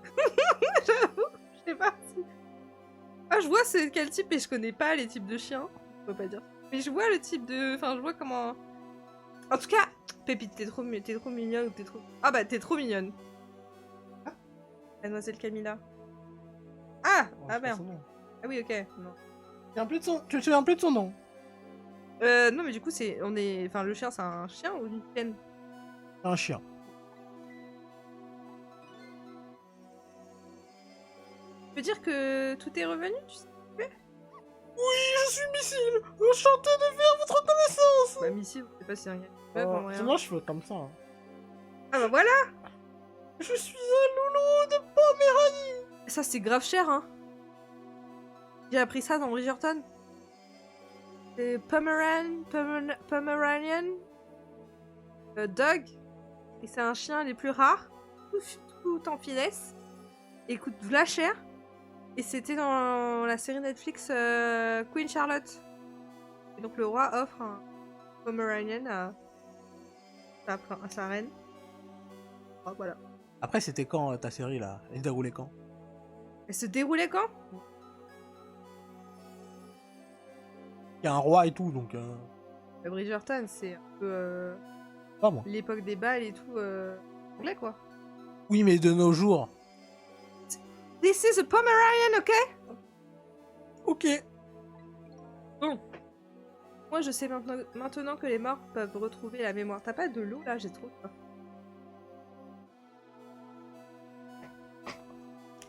Speaker 3: J'avoue, je sais pas si... Ah, je vois c'est quel type, mais je connais pas les types de chiens. Je peux pas dire. Mais je vois le type de... Enfin, je vois comment... En tout cas, Pépite, t'es trop mignonne ou t'es trop... Ah bah, t'es trop mignonne. Ah, Mademoiselle Camilla. Ah!
Speaker 1: Oh,
Speaker 3: Ah
Speaker 1: c'est pas
Speaker 3: merde.
Speaker 1: son nom.
Speaker 3: Ah oui, ok. Non.
Speaker 1: Tu te souviens plus de son nom?
Speaker 3: Non, mais du coup, c'est... On est... Enfin, le chien, c'est un chien ou une chienne?
Speaker 1: Un chien.
Speaker 3: Tu veux dire que tout est revenu, tu sais?
Speaker 1: Oui, je suis Missile. Enchanté de faire votre connaissance.
Speaker 3: Bah, Missy, je sais pas si c'est un gars.
Speaker 1: Oh,
Speaker 3: Ouais,
Speaker 1: c'est
Speaker 3: bon,
Speaker 1: moi, je fais comme ça. Hein.
Speaker 3: Ah bah voilà!
Speaker 1: Je suis un loulou de Poméranie.
Speaker 3: Ça, c'est grave cher, hein. J'ai appris ça dans Bridgerton. C'est Pomeranian Dog. Et c'est un chien les plus rares, tout en finesse. Et coûte v'là cher. Et c'était dans la série Netflix Queen Charlotte. Et donc le roi offre un Pomeranian à sa reine. Oh, voilà.
Speaker 1: Après, c'était quand ta série là? Elle se déroulait quand?
Speaker 3: Elle se déroulait quand?
Speaker 1: Il y a un roi et tout, donc.
Speaker 3: Bridgerton, c'est un peu
Speaker 1: Pas moi.
Speaker 3: l'époque des balles et tout anglais, quoi.
Speaker 1: Oui, mais de nos jours.
Speaker 3: This is a Pomeranian, ok?
Speaker 1: Ok.
Speaker 3: Bon. Moi, je sais maintenant que les morts peuvent retrouver la mémoire. T'as pas de l'eau, là? J'ai trop peur.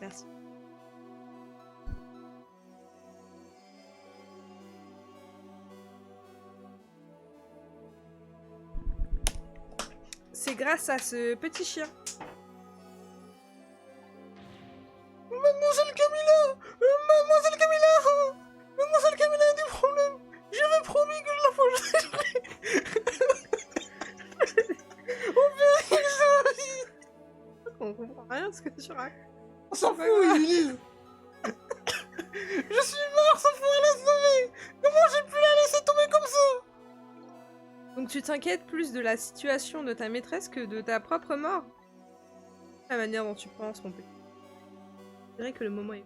Speaker 3: Merci. C'est grâce à ce petit chien.
Speaker 1: Mademoiselle Camilla! Mademoiselle Camilla! Mademoiselle Camilla a des problèmes! J'avais promis que je la forgerai! On fait quelque chose!
Speaker 3: On comprend rien de ce que tu racontes.
Speaker 1: On s'en fout, Elise! Je suis mort sans pouvoir la sauver! Comment j'ai pu la laisser tomber comme ça?
Speaker 3: Donc tu t'inquiètes plus de la situation de ta maîtresse que de ta propre mort? La manière dont tu penses, mon petit. Je dirais que le moment est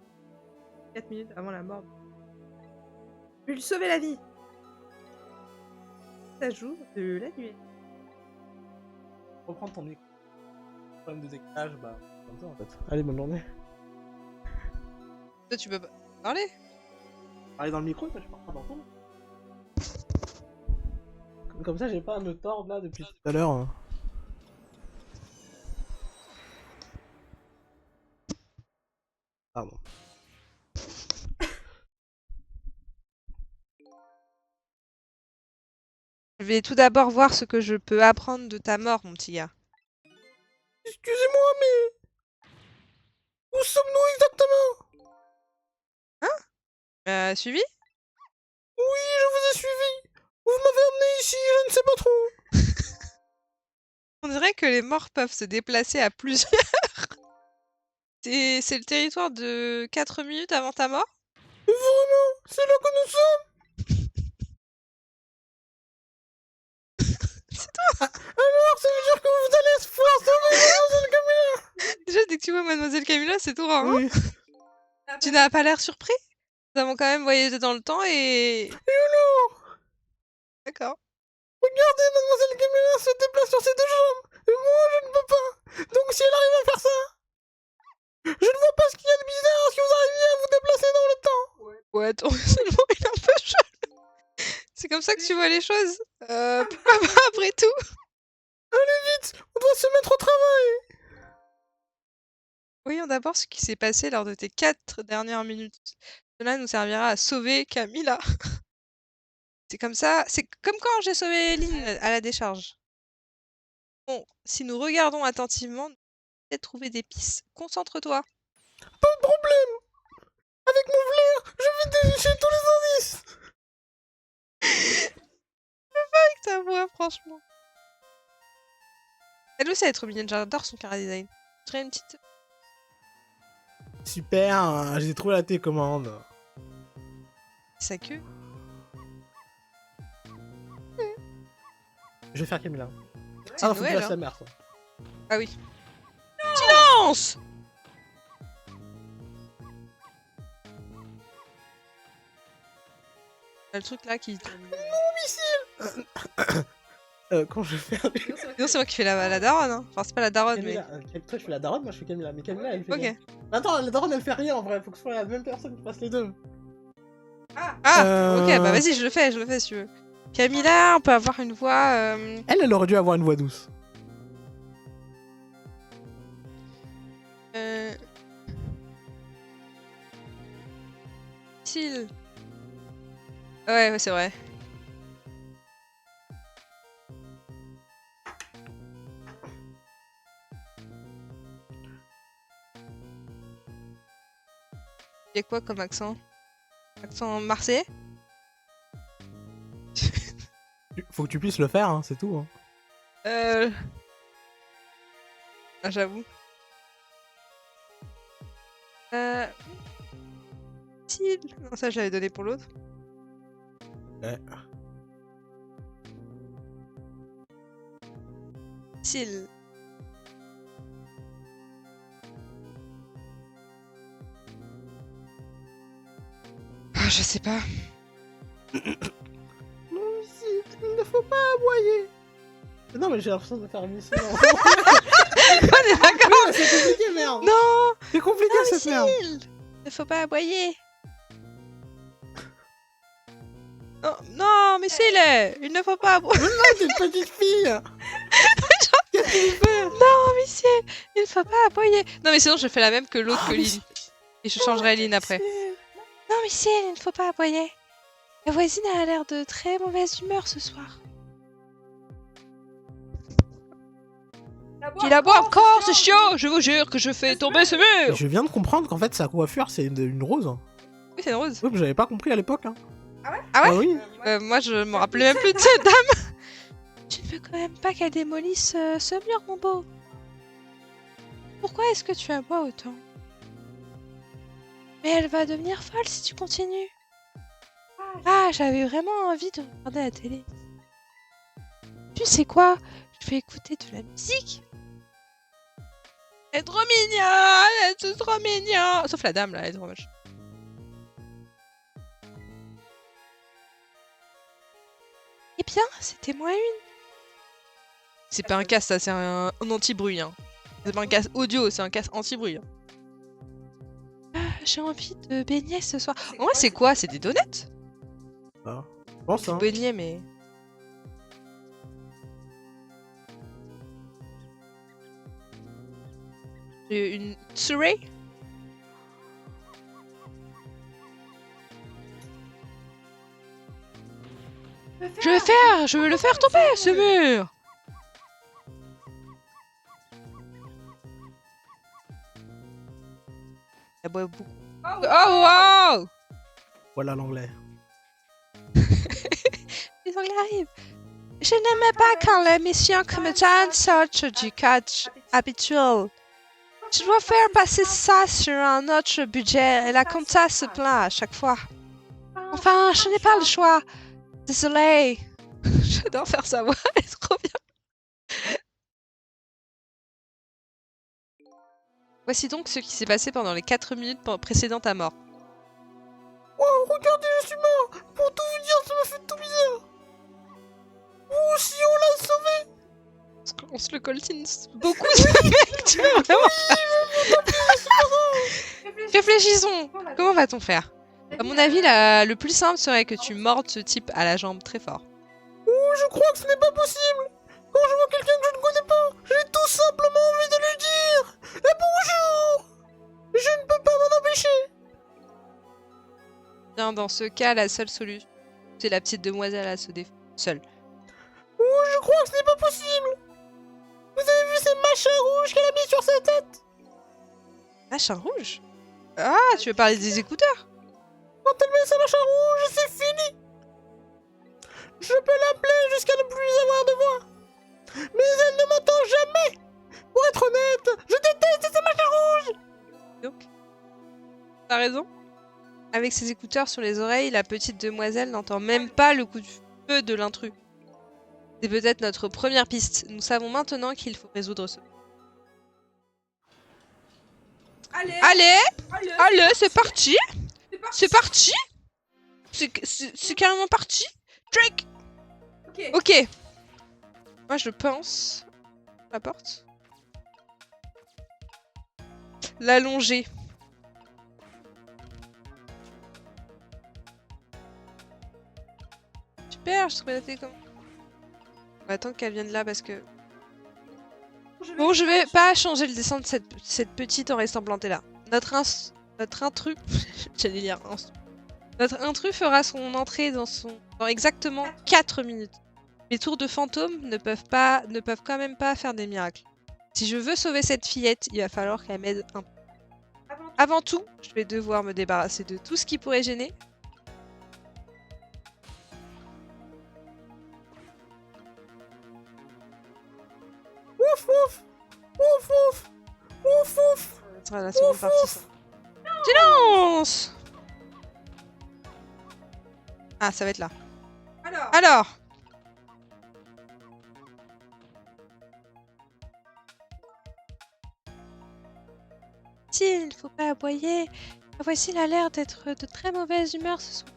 Speaker 3: 4 minutes avant la mort. Je vais lui sauver la vie. Ça joue de la nuit.
Speaker 1: Reprends ton micro. Problème de décalage, bah, comme ça en fait. Allez, bonne journée.
Speaker 2: Toi, tu peux pas parler?
Speaker 1: Parler dans le micro, toi, je parle pas dans ton. Comme ça, j'ai pas à me tordre là depuis tout à l'heure. Hein. Pardon.
Speaker 2: Je vais tout d'abord voir ce que je peux apprendre de ta mort, mon petit gars.
Speaker 1: Excusez-moi, mais... Où sommes-nous exactement?
Speaker 2: Suivi?
Speaker 1: Oui, je vous ai suivi. Vous m'avez emmené ici? Je ne sais pas trop.
Speaker 2: On dirait que les morts peuvent se déplacer à plusieurs. C'est le territoire de 4 minutes avant ta mort?
Speaker 1: Vraiment? C'est là que nous sommes?
Speaker 2: C'est toi!
Speaker 1: Alors, ça veut dire que vous allez se pouvoir sauver Mademoiselle Camilla?
Speaker 2: Déjà, dès que tu vois Mademoiselle Camilla, c'est toi, hein?
Speaker 1: Oui.
Speaker 2: Tu n'as pas l'air surpris? Nous avons quand même voyagé dans le temps et...
Speaker 1: Et alors?
Speaker 2: D'accord.
Speaker 1: Regardez, Mademoiselle Camilla se déplace sur ses deux jambes. Et moi, je ne peux pas. Donc, si elle arrive à faire ça, je ne vois pas ce qu'il y a de bizarre si vous arriviez à vous déplacer dans le temps.
Speaker 2: Ouais, ton raisonnement il est un peu chelou. C'est comme ça que tu vois les choses? Pourquoi pas après tout?
Speaker 1: Allez vite, on doit se mettre au travail.
Speaker 2: Voyons d'abord ce qui s'est passé lors de tes 4 dernières minutes. Cela nous servira à sauver Camilla. C'est comme ça, c'est comme quand j'ai sauvé Lynn à la décharge. Bon, si nous regardons attentivement, nous allons peut-être trouver des pistes. Concentre-toi.
Speaker 1: Pas de problème. Avec mon flair, je vais dénicher tous les indices.
Speaker 2: Avec ta voix, franchement. Elle aussi, elle est trop mignonne, j'adore son cara design. Je dirais une petite...
Speaker 1: Super, j'ai trouvé la télécommande.
Speaker 2: sa queue.
Speaker 1: Je vais faire Camilla.
Speaker 2: C'est
Speaker 1: Ah, faut que
Speaker 2: Noël,
Speaker 1: tu fasses
Speaker 2: hein.
Speaker 1: la mère, toi.
Speaker 2: Ah oui. Silence! Le truc là qui...
Speaker 1: Quand je vais faire...
Speaker 2: Non, c'est moi qui fais la daronne, hein. Enfin, c'est pas la daronne, mais...
Speaker 1: Camilla, toi tu fais la daronne, moi je fais Camilla. Mais Camilla elle fait
Speaker 2: Ok.
Speaker 1: rien. Attends, la daronne elle fait rien en vrai, faut que ce soit la même personne qui fasse les deux.
Speaker 2: Ah, ok, bah vas-y, je le fais si tu veux. Camilla, on peut avoir une voix...
Speaker 1: Elle aurait dû avoir une voix douce.
Speaker 2: Utile. Ouais, c'est vrai. Il y a quoi comme accent? Accent marseillais?
Speaker 1: Faut que tu puisses le faire, hein, c'est tout. Hein.
Speaker 2: Ah, j'avoue. Utile. Non, ça, je l'avais donné pour l'autre.
Speaker 1: Ouais.
Speaker 2: Utile. Ah, je sais pas.
Speaker 1: Non, ici, il ne faut pas aboyer. Non, mais j'ai l'impression de faire une mission.
Speaker 2: On est d'accord.
Speaker 1: C'est compliqué, merde.
Speaker 2: Non.
Speaker 1: C'est compliqué
Speaker 2: Non,
Speaker 1: cette merde.
Speaker 2: Il ne faut pas aboyer. Non, non, mais s'il est. Il ne faut pas aboyer.
Speaker 1: Mais non, t'es une petite fille. Qu'est-ce que tu fais?
Speaker 2: Non, Michel, il ne faut pas aboyer. Non, mais sinon, je fais la même que l'autre que Lynn. Et je changerai Lynn après. Non, Michel, il ne faut pas aboyer. La voisine a l'air de très mauvaise humeur ce soir. Il aboie encore, c'est chiant. Je vous jure que je fais tomber ce mur.
Speaker 1: Je viens de comprendre qu'en fait sa coiffure c'est une rose.
Speaker 2: Oui, c'est une rose.
Speaker 1: Oui, mais j'avais pas compris à l'époque. Hein.
Speaker 2: Ah ouais?
Speaker 1: Ah oui.
Speaker 2: Moi, je me rappelais même plus de cette dame. Tu ne veux quand même pas qu'elle démolisse ce mur, mon beau. Pourquoi est-ce que tu aboies autant? Mais elle va devenir folle si tu continues. Ah, j'avais vraiment envie de regarder la télé. Tu sais quoi? Je vais écouter de la musique. Elle est trop mignonne, elle est trop mignonne. Sauf la dame là, elle est trop moche. Eh bien, c'était moi une. C'est pas un casque, ça, c'est un anti-bruit. Hein. C'est pas un casque audio, c'est un casque anti-bruit. Hein. Ah, j'ai envie de beignets ce soir. En vrai, c'est quoi? C'est des donuts?
Speaker 1: Ah, je pense hein.
Speaker 2: Beignets, mais. Une souris? Je veux le faire tomber, ce mur! Elle boit beaucoup. Oh wow!
Speaker 1: Voilà l'anglais.
Speaker 2: Les anglais arrivent! Je n'aimais pas quand l'émission comédienne sortent du cadre habituel. Je dois faire passer ça sur un autre budget et la compta se plaint à chaque fois. Enfin, je n'ai pas le choix. Désolée. J'adore faire sa voix, elle est trop bien. Voici donc ce qui s'est passé pendant les 4 minutes précédant ta mort.
Speaker 1: Wow, regardez, je suis mort. Pour tout vous dire, ça m'a fait tout bizarre. Vous aussi, on l'a sauvé.
Speaker 2: On se le coltine beaucoup, ce mec. Tu veux vraiment... Réfléchissons. Comment va-t-on faire? À mon avis, le plus simple serait que tu mordes ce type à la jambe très fort.
Speaker 1: Oh, je crois que ce n'est pas possible. Quand je vois quelqu'un que je ne connais pas, j'ai tout simplement envie de lui dire et bonjour. Je ne peux pas m'en empêcher.
Speaker 2: Bien, dans ce cas, la seule solution, c'est la petite demoiselle à se défendre seule.
Speaker 1: Oh, je crois que ce n'est pas possible. Vous avez vu ces machins rouges qu'elle a mis sur sa tête?
Speaker 2: Machin rouge? Ah, tu veux parler des écouteurs?
Speaker 1: Quand elle met ces machins rouges, c'est fini. Je peux l'appeler jusqu'à ne plus avoir de voix. Mais elle ne m'entend jamais. Pour être honnête, je déteste ces machins rouges.
Speaker 2: Donc, t'as raison. Avec ses écouteurs sur les oreilles, la petite demoiselle n'entend même pas le coup de feu de l'intrus. C'est peut-être notre première piste. Nous savons maintenant qu'il faut résoudre ce... Allez, c'est parti. C'est parti. C'est carrément parti. Drake. Ok. Moi, je pense... La porte. L'allonger. Super, je trouvais la télé comme... On va attendre qu'elle vienne là parce que... Bon, je vais pas changer le dessin de cette petite en restant plantée là. Notre intrus... J'allais lire Notre intrus fera son entrée dans exactement 4 minutes. Les tours de fantômes ne peuvent quand même pas faire des miracles. Si je veux sauver cette fillette, il va falloir qu'elle m'aide un peu. Avant tout, je vais devoir me débarrasser de tout ce qui pourrait gêner.
Speaker 1: Ouf, ouf. Ouf, ouf. Ouf, ouf.
Speaker 2: Ça sera la seconde partie, ça. Silence! Ah, ça va être là. Alors il ne faut pas aboyer. La voici, il a l'air d'être de très mauvaise humeur ce soir.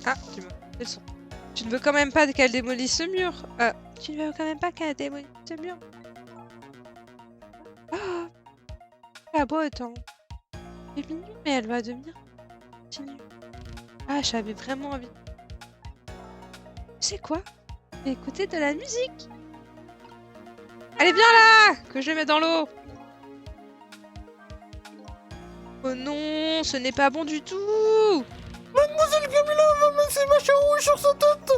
Speaker 2: Ah, tu m'as coupé le son. Tu ne veux quand même pas qu'elle démolisse ce mur. Tu ne veux quand même pas qu'elle démolisse ce mur. Ah, la beau temps. C'est mignon, mais elle va devenir continue. Ah, j'avais vraiment envie. Tu sais quoi? Je vais écouter de la musique. Allez, viens là! Que je le mette dans l'eau. Oh non, ce n'est pas bon du tout.
Speaker 1: Mademoiselle Camilla va mettre ses machins rouges sur sa tête.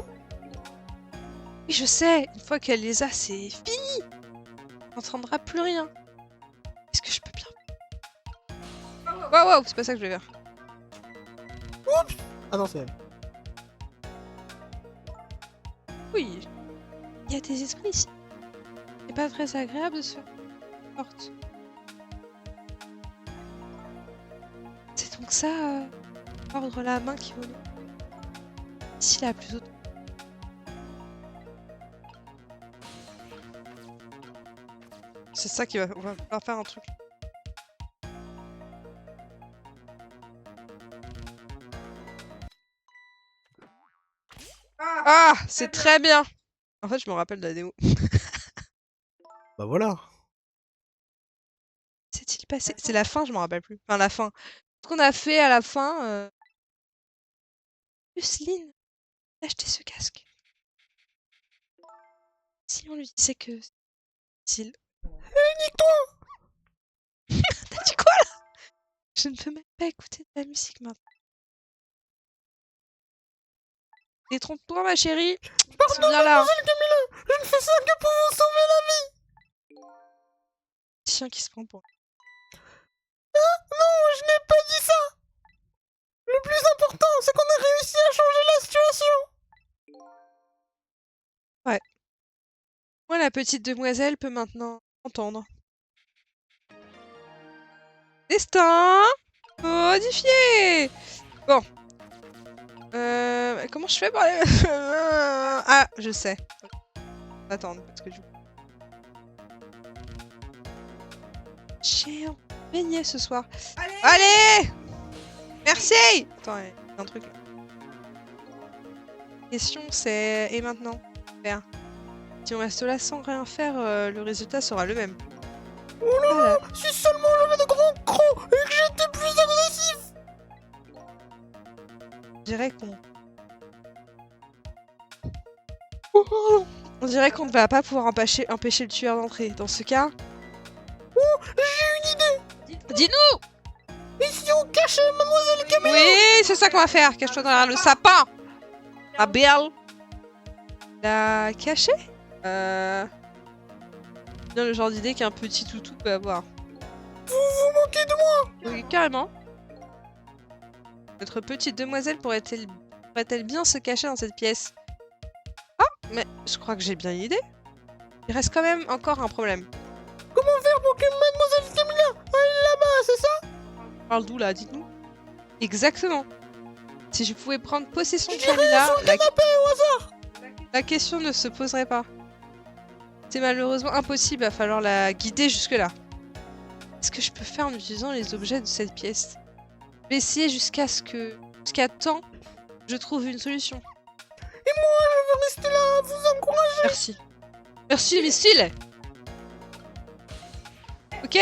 Speaker 2: Oui, je sais. Une fois qu'elle les a, c'est fini. On n'entendra plus rien. Est-ce que je peux bien... Wow, c'est pas ça que je vais faire.
Speaker 1: Oups. Ah non, c'est elle.
Speaker 2: Oui. Il y a des esprits ici. C'est pas très agréable de se faire porte. C'est donc ça, ordre la main qui vole. Ici, la plus haute. C'est ça qui va... On va falloir faire un truc. Ah, c'est très bien. En fait, je me rappelle de la démo.
Speaker 1: Bah voilà.
Speaker 2: S'est-il passé? C'est la fin, je me rappelle plus. Enfin, la fin. Ce qu'on a fait à la fin... Lucelyne, acheter ce casque. Si on lui disait que... S'il...
Speaker 1: Nique-toi.
Speaker 2: T'as dit quoi là? Je ne peux même pas écouter de la musique maintenant. Détrompe-toi ma chérie.
Speaker 1: Pardon,
Speaker 2: Viens là.
Speaker 1: mademoiselle Camilla. Je ne fais ça que pour vous sauver la vie.
Speaker 2: chien qui se prend pour...
Speaker 1: Non, je n'ai pas dit ça. Le plus important, c'est qu'on ait réussi à changer la situation.
Speaker 2: Moi, la petite demoiselle peut maintenant entendre. Destin modifié. Bon. Comment je fais pour aller... Ah, je sais. Attends, parce que du coup... J'ai un beignet ce soir. Allez, merci. Attends, il y a un truc là. La question c'est... Et maintenant faire. Si on reste là sans rien faire, le résultat sera le même.
Speaker 1: Oh là là, si seulement j'avais de grands crocs et que j'étais plus agressif.
Speaker 2: On dirait qu'on... Oh, on dirait qu'on ne va pas pouvoir empêcher le tueur d'entrer. Dans ce cas...
Speaker 1: Oh, j'ai une idée.
Speaker 2: Dis-nous!
Speaker 1: Et si on cachait Mademoiselle Camélia?
Speaker 2: Oui, c'est ça qu'on va faire. Cache-toi derrière le sapin. Ah, belle. La cacher? Bien le genre d'idée qu'un petit toutou peut avoir.
Speaker 1: Vous moquez de moi?
Speaker 2: Oui, carrément. Notre petite demoiselle pourrait-elle bien se cacher dans cette pièce? Ah, mais je crois que j'ai bien une idée. Il reste quand même encore un problème.
Speaker 1: Comment faire pour que Mademoiselle Camélia aille là-bas, c'est ça?
Speaker 2: On parle d'où là? Dites-nous. Exactement. Si je pouvais prendre possession de
Speaker 1: Je dirais
Speaker 2: Camilla,
Speaker 1: sur le canapé au hasard.
Speaker 2: la question ne se poserait pas. C'est malheureusement impossible, il va falloir la guider jusque-là. Qu'est-ce que je peux faire en utilisant les objets de cette pièce? Je vais essayer jusqu'à temps je trouve une solution.
Speaker 1: Et moi, je veux rester là, vous encourager.
Speaker 2: Merci. Merci, missile. Ok.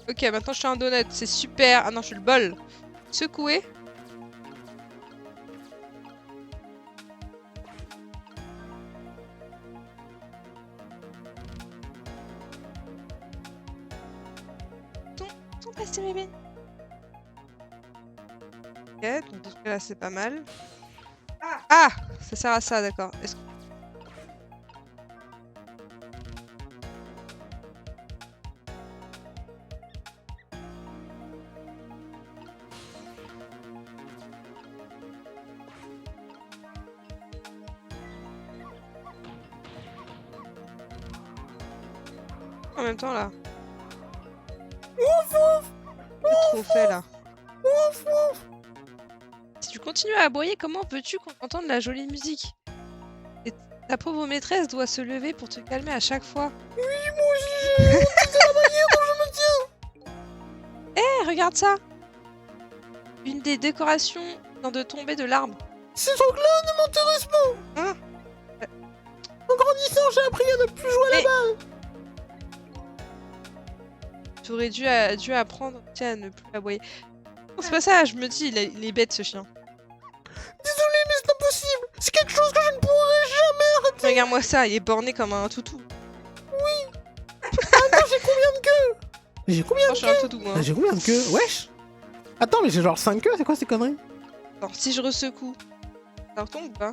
Speaker 2: Ok, maintenant je suis un donut, c'est super. Ah non, je suis le bol. Secouer. Ton passer bébé. Ok, donc là c'est pas mal. Ah, ça sert à ça, d'accord. Est-ce que... En même temps là.
Speaker 1: Ouf, ouf.
Speaker 2: C'est trop fait là.
Speaker 1: Ouf, ouf.
Speaker 2: Si tu continues à aboyer, comment veux-tu qu'on entende la jolie musique? Et ta pauvre maîtresse doit se lever pour te calmer à chaque fois.
Speaker 1: Oui, moi aussi, j'ai honte de la manière dont je me tiens.
Speaker 2: Eh, regarde ça! Une des décorations vient de tomber de l'arbre.
Speaker 1: Ces trucs-là ne m'intéressent pas.
Speaker 2: Hein?
Speaker 1: En grandissant, j'ai appris à ne plus jouer à la balle.
Speaker 2: Tu aurais dû apprendre à ne plus aboyer. Non, c'est pas ça, je me dis, il est bête ce chien.
Speaker 1: Désolé, mais c'est impossible. C'est quelque chose que je ne pourrai jamais arrêter.
Speaker 2: Regarde-moi ça, il est borné comme un toutou.
Speaker 1: Attends, j'ai combien de queues? J'ai combien
Speaker 2: Non, je suis un toutou moi.
Speaker 1: J'ai combien de queues? Wesh. Attends, mais j'ai genre 5 queues, c'est quoi ces conneries?
Speaker 2: Alors, si je resecoue, ça retombe ou pas?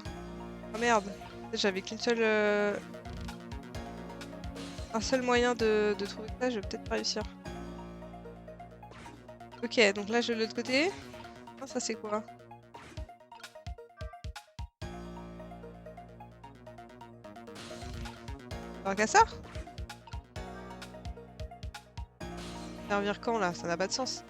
Speaker 2: Ah merde, j'avais qu'une seule... un seul moyen de trouver ça, je vais peut-être pas réussir. Ok, donc là, je vais de l'autre côté. Ah, ça, c'est quoi? Un casseur? Servir quand, là? Ça n'a pas de sens.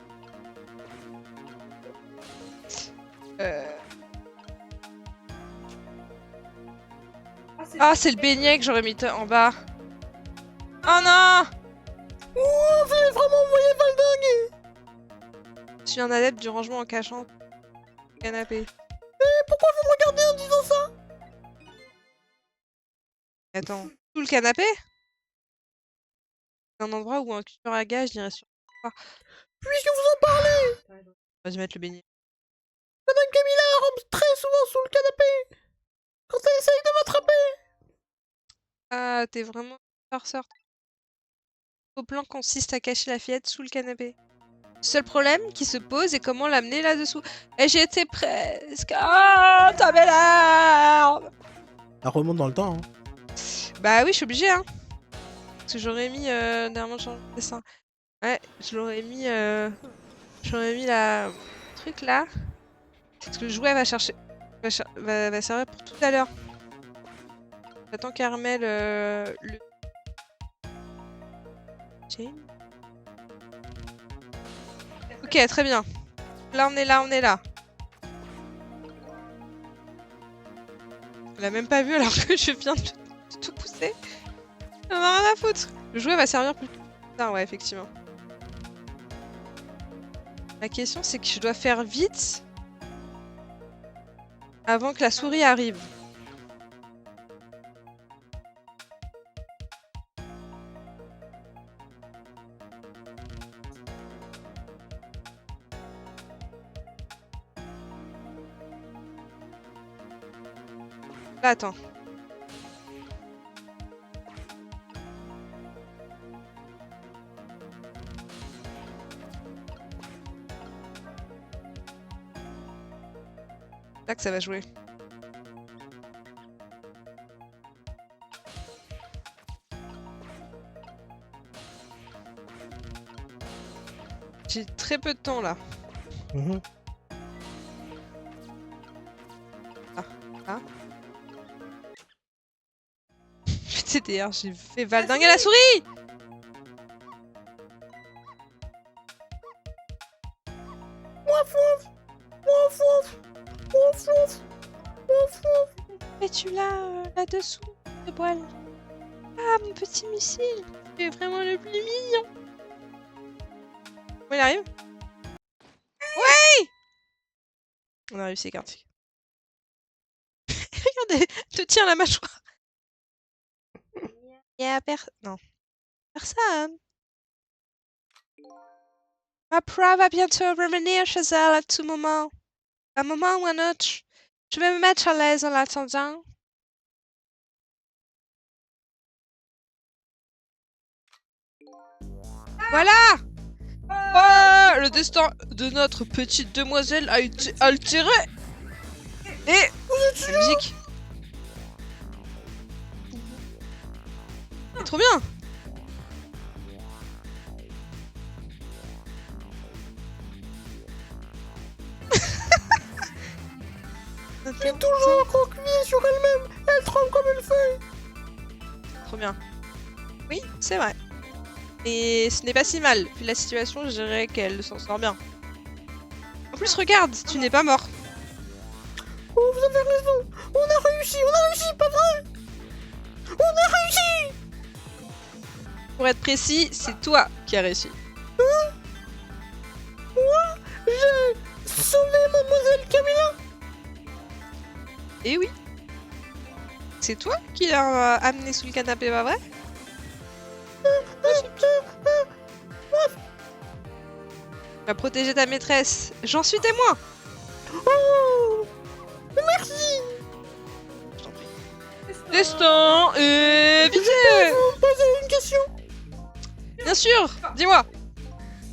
Speaker 2: Ah, c'est le beignet que j'aurais mis en bas. Oh non!
Speaker 1: Oh, vous allez vraiment envoyer Valdingue.
Speaker 2: Je suis un adepte du rangement en cachant le canapé.
Speaker 1: Pourquoi vous me regardez en disant ça?
Speaker 2: Attends, sous le canapé? C'est un endroit où un tueur à gage n'irait sûrement pas.
Speaker 1: Puisque vous en parlez,
Speaker 2: On va se mettre le beignet.
Speaker 1: Madame Camilla rampe très souvent sous le canapé quand elle essaye de m'attraper.
Speaker 2: Ah, t'es vraiment une farceur. Le plan consiste à cacher la fillette sous le canapé. Le seul problème qui se pose est comment l'amener là-dessous. Et j'y étais presque. Ah, ta belle herbe!
Speaker 1: Elle remonte dans le temps. Hein.
Speaker 2: Bah oui, je suis obligée, hein. Parce que j'aurais mis dernièrement changer de dessin. Ouais, j'aurais mis la truc là. Parce que le jouet va chercher. Va servir pour tout à l'heure. J'attends Carmel le. Jane. Ok, très bien. Là, on est là, on est là. Elle a même pas vu alors que je viens de tout pousser. Ça m'a rien à foutre. Le jouet va servir plus tard, ouais, effectivement. La question, c'est que je dois faire vite avant que la souris arrive. Là, attends. Là que ça va jouer. J'ai très peu de temps là.
Speaker 1: Mhm.
Speaker 2: Ah. TTR, j'ai fait valdinguer la souris. Es-tu là-dessous, le poil? Ah, mon petit missile! Tu es vraiment le plus mignon! Bon, il arrive? Ouais! On a réussi, Kartik. Regardez, te tiens la mâchoire. Y'a non. Personne. Ma proie va bientôt revenir chez elle à tout moment. Un moment ou un autre. Je vais me mettre à l'aise en l'attendant. Voilà! Oh, le destin de notre petite demoiselle a été altéré! Et la musique. C'est trop bien!
Speaker 1: Elle est toujours recroquevillée sur elle-même. Elle tremble comme une feuille.
Speaker 2: Trop bien. Oui, c'est vrai. Et ce n'est pas si mal. Vu la situation, je dirais qu'elle s'en sort bien. En plus, regarde, tu n'es pas mort.
Speaker 1: Oh, vous avez raison. On a réussi, pas vrai? On a réussi.
Speaker 2: Pour être précis, c'est toi qui as réussi.
Speaker 1: Moi, j'ai sauvé mademoiselle Camilla.
Speaker 2: Eh oui. C'est toi qui l'as amené sous le canapé, pas vrai? Tu as protégé ta maîtresse. J'en suis témoin.
Speaker 1: Oh, merci.
Speaker 2: Je t'en prie. Destin et vite.
Speaker 1: Je peux vous poser une question?
Speaker 2: Bien sûr. Dis-moi.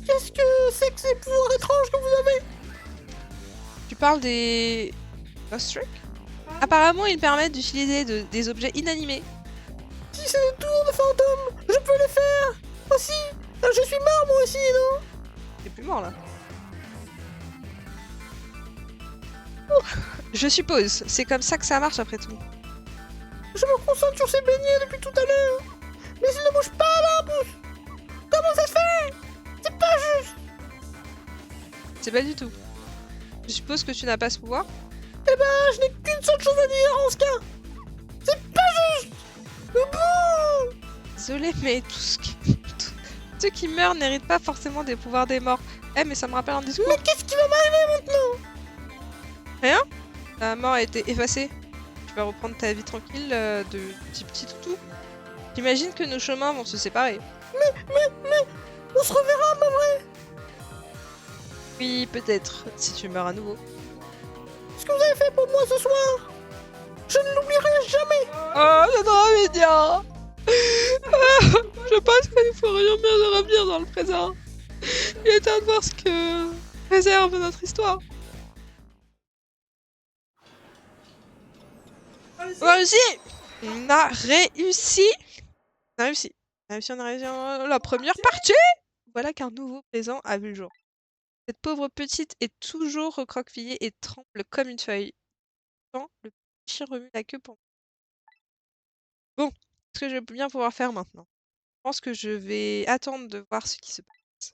Speaker 1: Qu'est-ce que c'est que ces pouvoirs étranges que vous avez?
Speaker 2: Tu parles des Ghost Trick? Apparemment, ils permettent d'utiliser des objets inanimés.
Speaker 1: Si c'est le tour de fantôme, je peux les faire aussi. Je suis mort moi aussi, non?
Speaker 2: T'es plus mort là. Je suppose. C'est comme ça que ça marche après tout.
Speaker 1: Je me concentre sur ces beignets depuis tout à l'heure. Mais ils ne bougent pas là, pouce. Comment ça se fait? C'est pas juste.
Speaker 2: C'est pas du tout. Je suppose que tu n'as pas ce pouvoir?
Speaker 1: Eh ben, je n'ai qu'une seule chose à dire en ce cas. C'est pas juste. Bon.
Speaker 2: Désolé, mais ceux qui meurent n'héritent pas forcément des pouvoirs des morts. Eh, mais ça me rappelle un discours.
Speaker 1: Mais qu'est-ce qui va m'arriver maintenant?
Speaker 2: Rien? La mort a été effacée. Tu vas reprendre ta vie tranquille de petit toutou. J'imagine que nos chemins vont se séparer.
Speaker 1: Mais, on se reverra, pas vrai?
Speaker 2: Oui, peut-être, si tu meurs à nouveau.
Speaker 1: Ce que vous avez fait pour moi ce soir, je ne l'oublierai jamais.
Speaker 2: Oh, c'est trop mignon. Je pense que nous ferions bien de revenir dans le présent. Il est temps de voir ce que réserve notre histoire. On a réussi! On a réussi! On a réussi. On a réussi, on a réussi la première partie! voilà qu'un nouveau présent a vu le jour. Cette pauvre petite est toujours recroquevillée et tremble comme une feuille. Quand le petit chien remue la queue pour... Bon, ce que je vais bien pouvoir faire maintenant. Je pense que je vais attendre de voir ce qui se passe.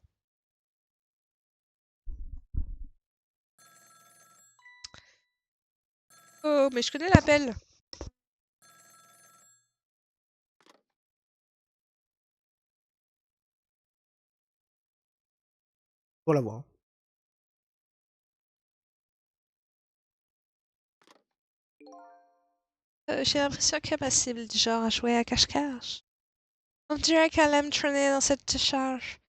Speaker 2: Oh, mais je connais l'appel.
Speaker 1: Pour la voir.
Speaker 2: J'ai l'impression que ma cible du genre a joué à cache-cache. On dirait qu'elle aime traîner dans cette décharge.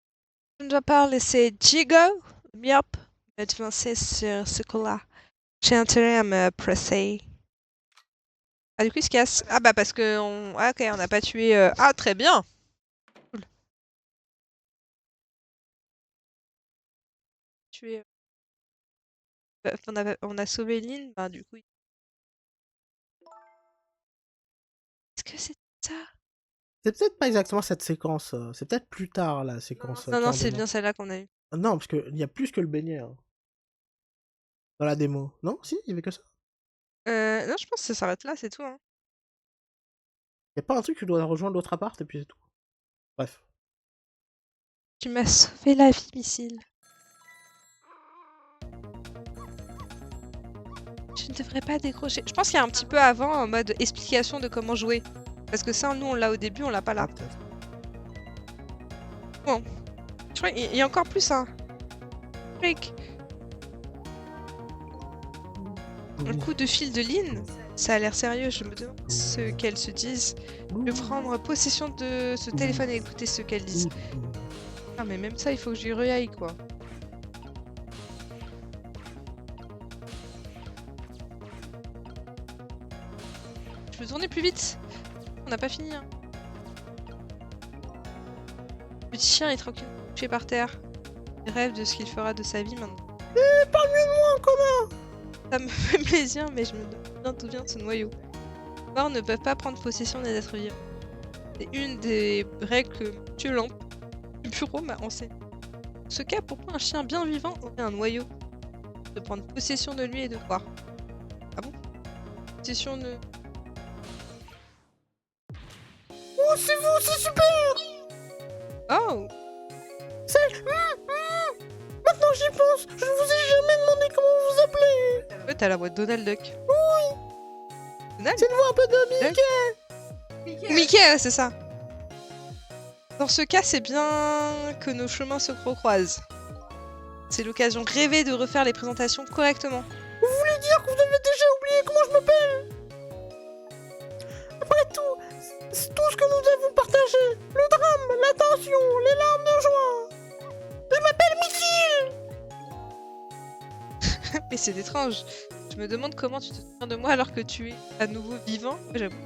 Speaker 2: Je ne dois pas laisser Jigo, Miop, me devancer sur ce coup-là. J'ai intérêt à me presser. Ah, du coup, il se casse. Ah, bah, parce que on... Ah, ok, on n'a pas tué... Ah, très bien. Cool. Tué... Bah, on a sauvé Lynn, bah, du coup... Est-ce que c'est ça?
Speaker 1: C'est peut-être pas exactement cette séquence. C'est peut-être plus tard, la séquence.
Speaker 2: Non, non,
Speaker 1: cœur
Speaker 2: c'est
Speaker 1: démon.
Speaker 2: bien celle-là qu'on a eue.
Speaker 1: Non, parce qu'il y a plus que le beignet. Hein, dans la démo. Non, si, il y avait que ça.
Speaker 2: Non, je pense que ça s'arrête là, c'est tout, hein.
Speaker 1: Y a pas un truc, tu dois rejoindre l'autre appart et puis c'est tout. Bref.
Speaker 2: Tu m'as sauvé la vie, Missile. Je ne devrais pas décrocher. Je pense qu'il y a un petit peu avant, en mode explication de comment jouer. Parce que ça, nous, on l'a au début, on l'a pas là.
Speaker 1: Ah, peut-être.
Speaker 2: Bon. Je crois qu'il y a encore plus, hein. Frick. Un coup de fil de Lynn. Ça a l'air sérieux, je me demande ce qu'elles se disent. Je vais prendre possession de ce téléphone et écouter ce qu'elles disent. Ah, mais même ça, il faut que je lui reaille, quoi. Je veux tourner plus vite. On n'a pas fini, hein. Le petit chien est tranquille, couché par terre. Il rêve de ce qu'il fera de sa vie maintenant.
Speaker 1: Parle mieux de moi, connard.
Speaker 2: Ça me fait plaisir, mais je me demande d'où vient ce noyau. Les morts ne peuvent pas prendre possession des êtres vivants. C'est une des règles que M. Lamp du bureau m'a enseigné. Dans ce cas, pourquoi un chien bien vivant aurait un noyau? De prendre possession de lui et de voir. Ah bon? Possession de...
Speaker 1: Oh, c'est vous, c'est super.
Speaker 2: Oh!
Speaker 1: Maintenant j'y pense, je vous ai jamais demandé comment vous vous appelez.
Speaker 2: Ouais, t'as la voix de Donald Duck. Oui! Donald?
Speaker 1: C'est une voix un peu de
Speaker 2: Duck?
Speaker 1: Mickey.
Speaker 2: Mickey, ouais, c'est ça. Dans ce cas, c'est bien que nos chemins se recroisent. C'est l'occasion rêvée de refaire les présentations correctement.
Speaker 1: Vous voulez dire que vous avez déjà oublié comment je m'appelle? Après tout, c'est tout ce que nous avons partagé. Le drame, la tension, les larmes de joie. Je m'appelle Missile.
Speaker 2: Mais c'est étrange. Je me demande comment tu te souviens de moi alors que tu es à nouveau vivant. J'avoue.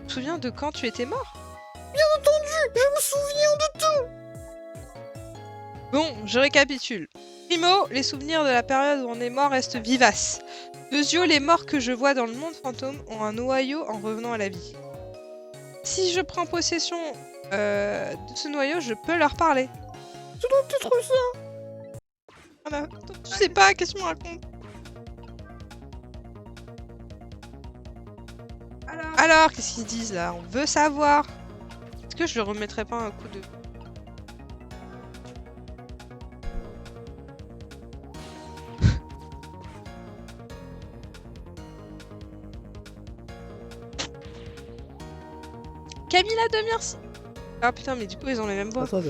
Speaker 2: Tu te souviens de quand tu étais mort?
Speaker 1: Bien entendu, je me souviens de tout.
Speaker 2: Bon, je récapitule. Primo, les souvenirs de la période où on est mort restent vivaces. Deuxio, les morts que je vois dans le monde fantôme ont un noyau en revenant à la vie. Si je prends possession de ce noyau, je peux leur parler.
Speaker 1: Tu dois être ça.
Speaker 2: Ah bah, tu sais pas, qu'est-ce que tu me racontes? Alors, qu'est-ce qu'ils disent là? On veut savoir. Est-ce que je leur remettrai pas un coup de... Camilla de merci. Ah putain, mais du coup, ils ont les mêmes voix.
Speaker 1: Attends,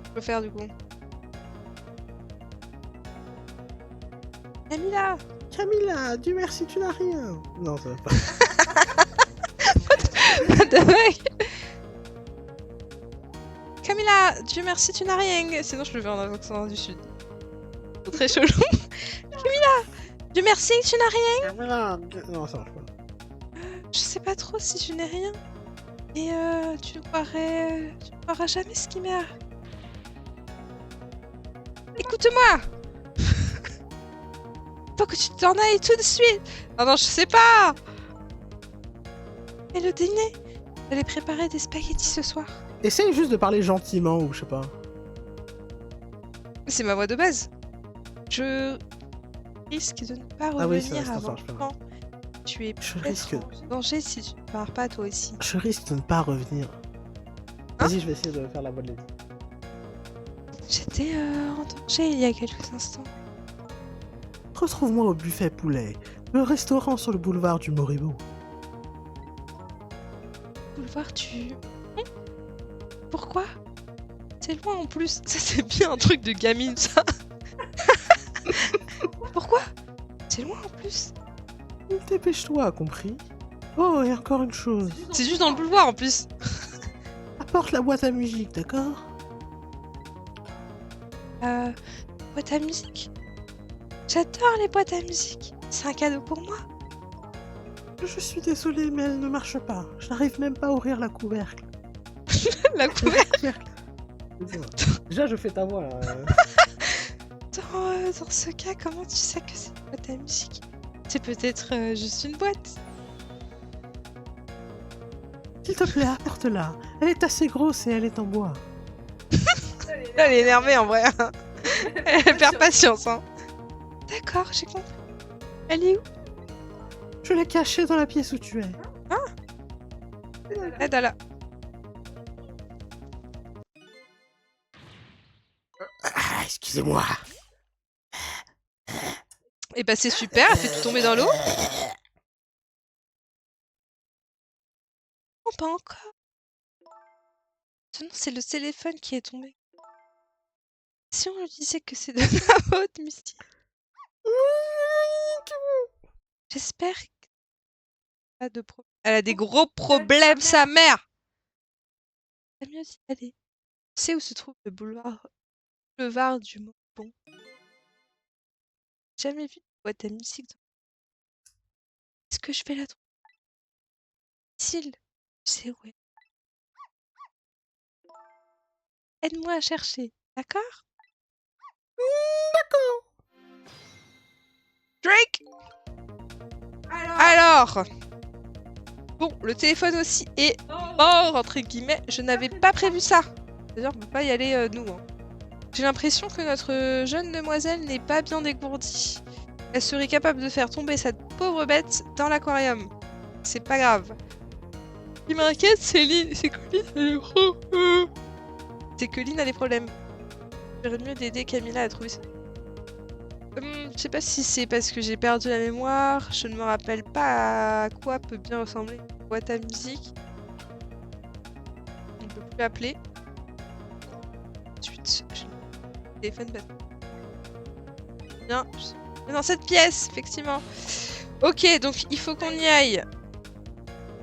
Speaker 2: Je peux faire du coup. Camilla!
Speaker 1: Camilla, Dieu merci, tu n'as rien. Non, ça va pas.
Speaker 2: What the fuck? Camilla, Dieu merci, tu n'as rien. Sinon, je le fais en accent du sud. C'est très chelou. Camilla, Dieu merci, tu n'as rien.
Speaker 1: Camilla, non, ça marche pas.
Speaker 2: Je sais pas trop si je n'ai rien. Et tu ne croiras jamais ce qui m'est arrivé. Écoute-moi. pas que tu t'en ailles tout de suite. Non, je sais pas. Et le dîner? J'allais préparer des spaghettis ce soir.
Speaker 1: Essaye juste de parler gentiment ou je sais pas.
Speaker 2: C'est ma voix de base. Je risque de ne pas
Speaker 1: Ah oui,
Speaker 2: revenir
Speaker 1: ça,
Speaker 2: avant
Speaker 1: je peux.
Speaker 2: quand tu es
Speaker 1: Je
Speaker 2: peut-être
Speaker 1: risque.
Speaker 2: en danger si tu ne pars pas toi aussi.
Speaker 1: Je risque de ne pas revenir. Vas-y, je vais essayer de faire la voix de Lady.
Speaker 2: J'étais en danger il y a quelques instants.
Speaker 1: Retrouve-moi au buffet poulet, le restaurant sur le boulevard du Moribond.
Speaker 2: Boulevard du... Pourquoi? C'est loin en plus. Ça c'est bien un truc de gamine ça. Pourquoi? C'est loin en plus.
Speaker 1: Dépêche-toi, compris? Oh, et encore une chose.
Speaker 2: C'est juste dans le boulevard en plus.
Speaker 1: Apporte la boîte à musique, d'accord?
Speaker 2: Boîte à musique. J'adore les boîtes à musique. C'est un cadeau pour moi.
Speaker 1: Je suis désolé, mais elle ne marche pas. Je n'arrive même pas à ouvrir la couvercle.
Speaker 2: La couvercle.
Speaker 1: Déjà, je fais ta voix là.
Speaker 2: Dans ce cas, comment tu sais que c'est une boîte à musique? C'est peut-être juste une boîte.
Speaker 1: S'il te plaît, apporte-la. Elle est assez grosse et elle est en bois.
Speaker 2: Elle est énervée en vrai. Elle perd patience. Hein. D'accord, j'ai compris. Elle est où?
Speaker 1: Je l'ai cachée dans la pièce où tu es.
Speaker 2: Aide à la...
Speaker 1: Ah, excusez-moi.
Speaker 2: Et bah c'est super, elle fait tout tomber dans l'eau. Non, pas encore. Non, c'est le téléphone qui est tombé. Si on lui disait que c'est de ma faute, Misty. J'espère que... Pas de problème. Elle a des gros problèmes, sa mère. C'est mieux d'y aller. Tu sais où se trouve le boulevard du Moribond? J'ai jamais vu une boîte à musique. Est-ce que je vais la trouver? Difficile. Je sais où elle est. Aide-moi à chercher, d'accord?
Speaker 1: D'accord.
Speaker 2: Drake! Alors bon, le téléphone aussi est mort, entre guillemets. Je n'avais pas prévu ça. D'ailleurs, on peut pas y aller, nous. Hein. J'ai l'impression que notre jeune demoiselle n'est pas bien dégourdie. Elle serait capable de faire tomber cette pauvre bête dans l'aquarium. C'est pas grave. Ce qui m'inquiète, c'est que Lynn a des problèmes. J'aurais mieux d'aider Camilla à trouver ça. Je sais pas si c'est parce que j'ai perdu la mémoire, je ne me rappelle pas à quoi peut bien ressembler une boîte à musique. On ne peut plus appeler. Ensuite, je le téléphone passe. Bien, je suis dans cette pièce, effectivement. Ok, donc il faut qu'on y aille.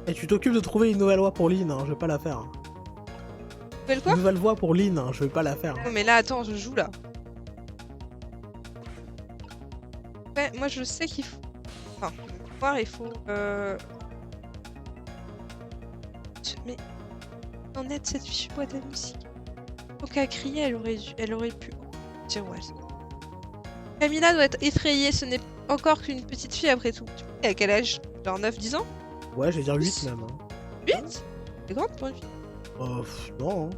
Speaker 1: Et tu t'occupes de trouver une nouvelle voix pour Lynn, hein, je vais pas la faire.
Speaker 2: Nouvelle quoi?
Speaker 1: Une nouvelle voix pour Lynn, hein, je vais pas la faire.
Speaker 2: Non mais là, attends, je joue là. Ouais, moi je sais qu'il faut... Enfin, pour voir, il faut... Mais... En est cette fichue boîte à musique. Donc à crier, elle aurait pu dire ouais. Camilla doit être effrayée, ce n'est encore qu'une petite fille après tout. Et à quel âge? Genre 9-10 ans?
Speaker 1: Ouais, je vais dire 8 même. Hein.
Speaker 2: 8? C'est grande pour une fille.
Speaker 1: Non.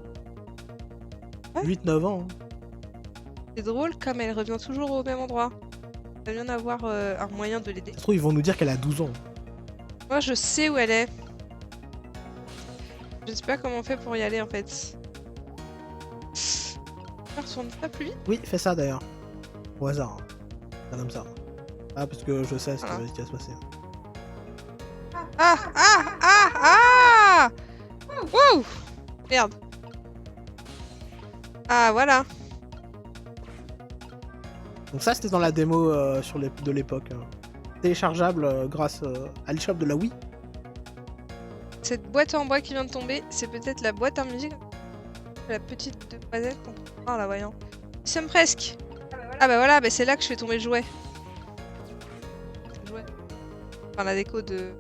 Speaker 2: Ouais.
Speaker 1: 8-9 ans. Hein.
Speaker 2: C'est drôle comme elle revient toujours au même endroit. Il va bien avoir un moyen de l'aider.
Speaker 1: Ça se trouve, ils vont nous dire qu'elle a 12 ans.
Speaker 2: Moi je sais où elle est. Je sais pas comment on fait pour y aller en fait. On retourne pas plus vite?
Speaker 1: Oui, fais ça d'ailleurs. Au hasard. Pas comme ça. Ah, parce que je sais ce
Speaker 2: Voilà.
Speaker 1: qui va se passer.
Speaker 2: Ah Wow! Merde. Ah voilà.
Speaker 1: Donc ça, c'était dans la démo de l'époque. Hein. Téléchargeable grâce à l'eShop de la Wii.
Speaker 2: Cette boîte en bois qui vient de tomber, c'est peut-être la boîte à musique de la petite demoiselle qu'on peut voir là, voyons. Nous sommes presque. Ah bah voilà, bah c'est là que je fais tomber le jouet. Enfin la déco de...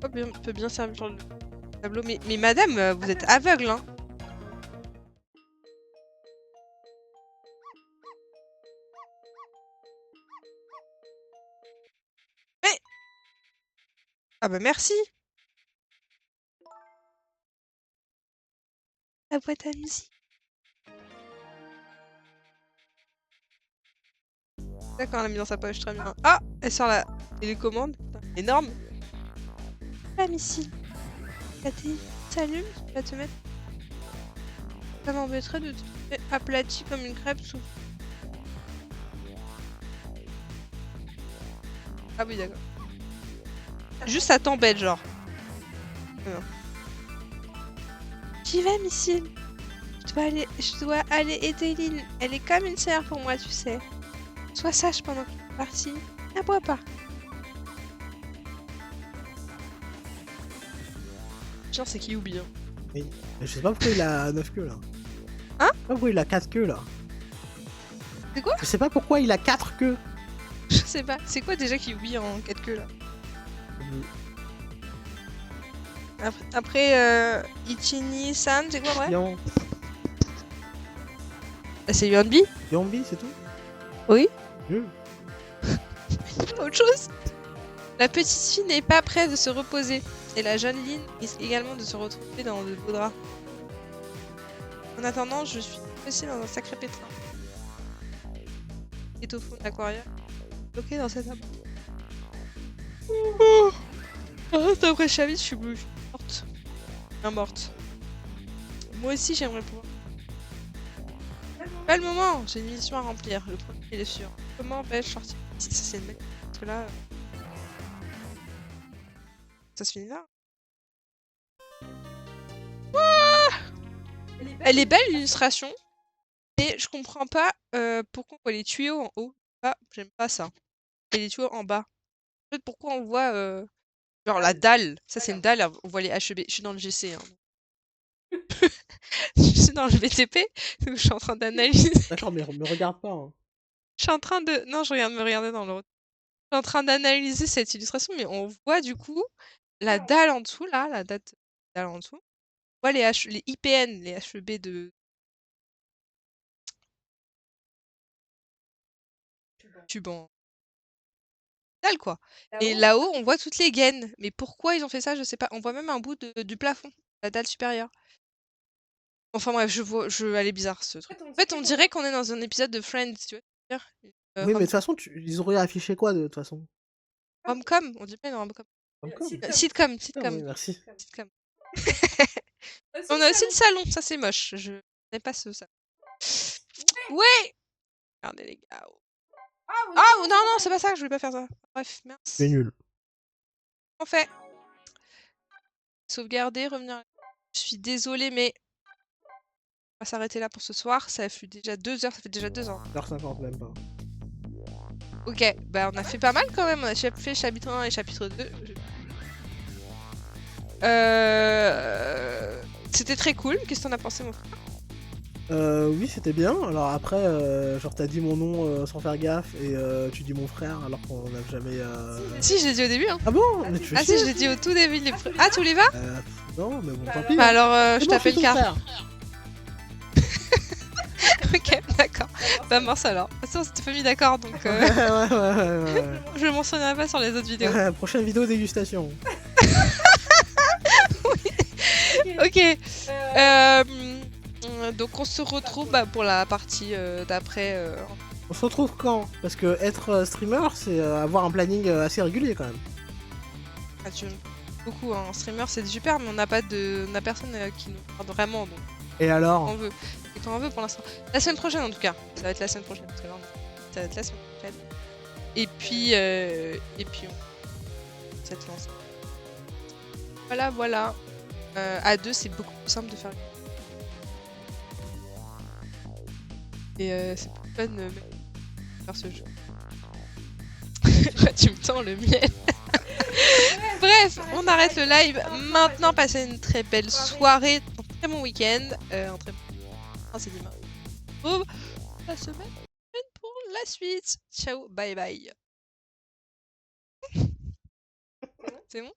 Speaker 2: Oh, peut bien servir sur le tableau. Mais madame, vous êtes aveugle, hein. Mais... Ah bah merci. La boîte à musique. D'accord, elle l'a mis dans sa poche, très bien. Ah, elle sort la télécommande. Putain, énorme. La missile. La télé s'allume, tu vas te mettre. Ça m'embêterait de te trouver aplati comme une crêpe sous. Ah oui, d'accord. Juste ça t'embête, genre. Non. J'y vais, missile. Je dois aller aider Lynn. Elle est comme une sœur pour moi, tu sais. Sois sage pendant que je suis partie. N'aboie pas. Genre, c'est qui oublie. Hein.
Speaker 1: Oui. Mais je sais pas pourquoi il a 9 queues là.
Speaker 2: Hein?
Speaker 1: Je sais pas pourquoi il a 4 queues là.
Speaker 2: C'est quoi?
Speaker 1: Je sais pas pourquoi il a 4 queues.
Speaker 2: Je sais pas. C'est quoi déjà qui oublie en 4 queues là? Après Ichini-san, c'est quoi ouais?
Speaker 1: Yon.
Speaker 2: C'est Yonbi?
Speaker 1: Yombi, c'est tout?
Speaker 2: Oui.
Speaker 1: Nul.
Speaker 2: Autre chose? La petite fille n'est pas prête de se reposer. Et la jeune Lynn risque également de se retrouver dans de beaux draps. En attendant, je suis aussi dans un sacré pétrin. Et au fond de l'aquarium, bloqué dans cette abri. D'après Chavis, je suis morte. Bien morte. Moi aussi, j'aimerais pouvoir. Pas le moment, j'ai une mission à remplir. Le premier, il est sûr. Comment vais-je sortir ici? Ça, c'est une belle. Parce que là. Ça se finit là. Elle est belle l'illustration, mais je comprends pas pourquoi on voit les tuyaux en haut. Ah, j'aime pas ça. Et les tuyaux en bas. En fait, pourquoi on voit genre la dalle. Ça c'est une dalle, on voit les HEB. Je suis dans le GC. Hein. Je suis dans le BTP, donc je suis en train d'analyser.
Speaker 1: D'accord, mais me regarde pas. Hein.
Speaker 2: Je suis en train de. Non, je regarde me regarder dans le. Je suis en train d'analyser cette illustration, mais on voit du coup la dalle en dessous, là, la dalle en dessous. On voit les IPN, les HEB de. Tube en dalle, quoi. Et là-haut, on voit toutes les gaines. Mais pourquoi ils ont fait ça, je sais pas. On voit même un bout du plafond, la dalle supérieure. Enfin bref, elle est bizarre ce truc. En fait, on dirait qu'on est dans un épisode de Friends, tu vois.
Speaker 1: Oui, mais de toute façon, ils auraient affiché quoi de toute façon?
Speaker 2: Rom-com, on dit pas une rom-com.
Speaker 1: Sitcom.
Speaker 2: Sitcom.
Speaker 1: Oui, merci.
Speaker 2: Sitcom. On a aussi le salon, ça c'est moche. Je n'aime pas ce salon. Ouais. Regardez les gars. Ah non, c'est pas ça, je voulais pas faire ça. Bref, merci.
Speaker 1: C'est nul.
Speaker 2: On fait. Sauvegarder, revenir. Je suis désolée, mais on va s'arrêter là pour ce soir. Ça fait déjà 2 heures, ça fait déjà 2 ans.
Speaker 1: 1h50 même pas.
Speaker 2: Ok, bah on a fait pas mal quand même. On a fait chapitre 1 et chapitre 2. C'était très cool. Qu'est-ce que t'en as pensé, mon frère?
Speaker 1: Oui, c'était bien. Alors après, genre t'as dit mon nom sans faire gaffe et tu dis mon frère alors qu'on n'a jamais.
Speaker 2: Si, je l'ai dit au début. Hein.
Speaker 1: Ah bon? Mais tu fais
Speaker 2: Ah
Speaker 1: chier.
Speaker 2: si, je l'ai dit au tout début. Ah, tu les vas?
Speaker 1: Non, mais bon, tant pis.
Speaker 2: Bah alors,
Speaker 1: C'est
Speaker 2: je
Speaker 1: bon,
Speaker 2: t'appelle
Speaker 1: ton
Speaker 2: Car.
Speaker 1: frère.
Speaker 2: Ok, d'accord. Bah mince alors. De toute façon, on s'était pas mis d'accord, donc
Speaker 1: Ouais.
Speaker 2: je le mentionnerai pas sur les autres vidéos.
Speaker 1: Prochaine vidéo dégustation.
Speaker 2: Ok. Donc on se retrouve pour la partie d'après.
Speaker 1: On se retrouve quand? Parce que être streamer, c'est avoir un planning assez régulier quand même.
Speaker 2: Ah, beaucoup, hein. Streamer c'est super, mais on n'a personne qui nous regarde vraiment. Donc
Speaker 1: Et alors?
Speaker 2: on veut. Et quand on veut pour l'instant. La semaine prochaine en tout cas. Ça va être la semaine prochaine. Parce que là, ça va être la semaine prochaine. Et puis on cette lance. Voilà. À 2 c'est beaucoup plus simple de faire. Et c'est plus fun de faire ce jeu. Tu me tends le miel. Bref, on arrête le live. Maintenant, passez une très belle soirée, un très bon week-end. Un très bon... c'est dimanche. On se retrouve la semaine prochaine pour la suite. Ciao, bye bye. C'est bon?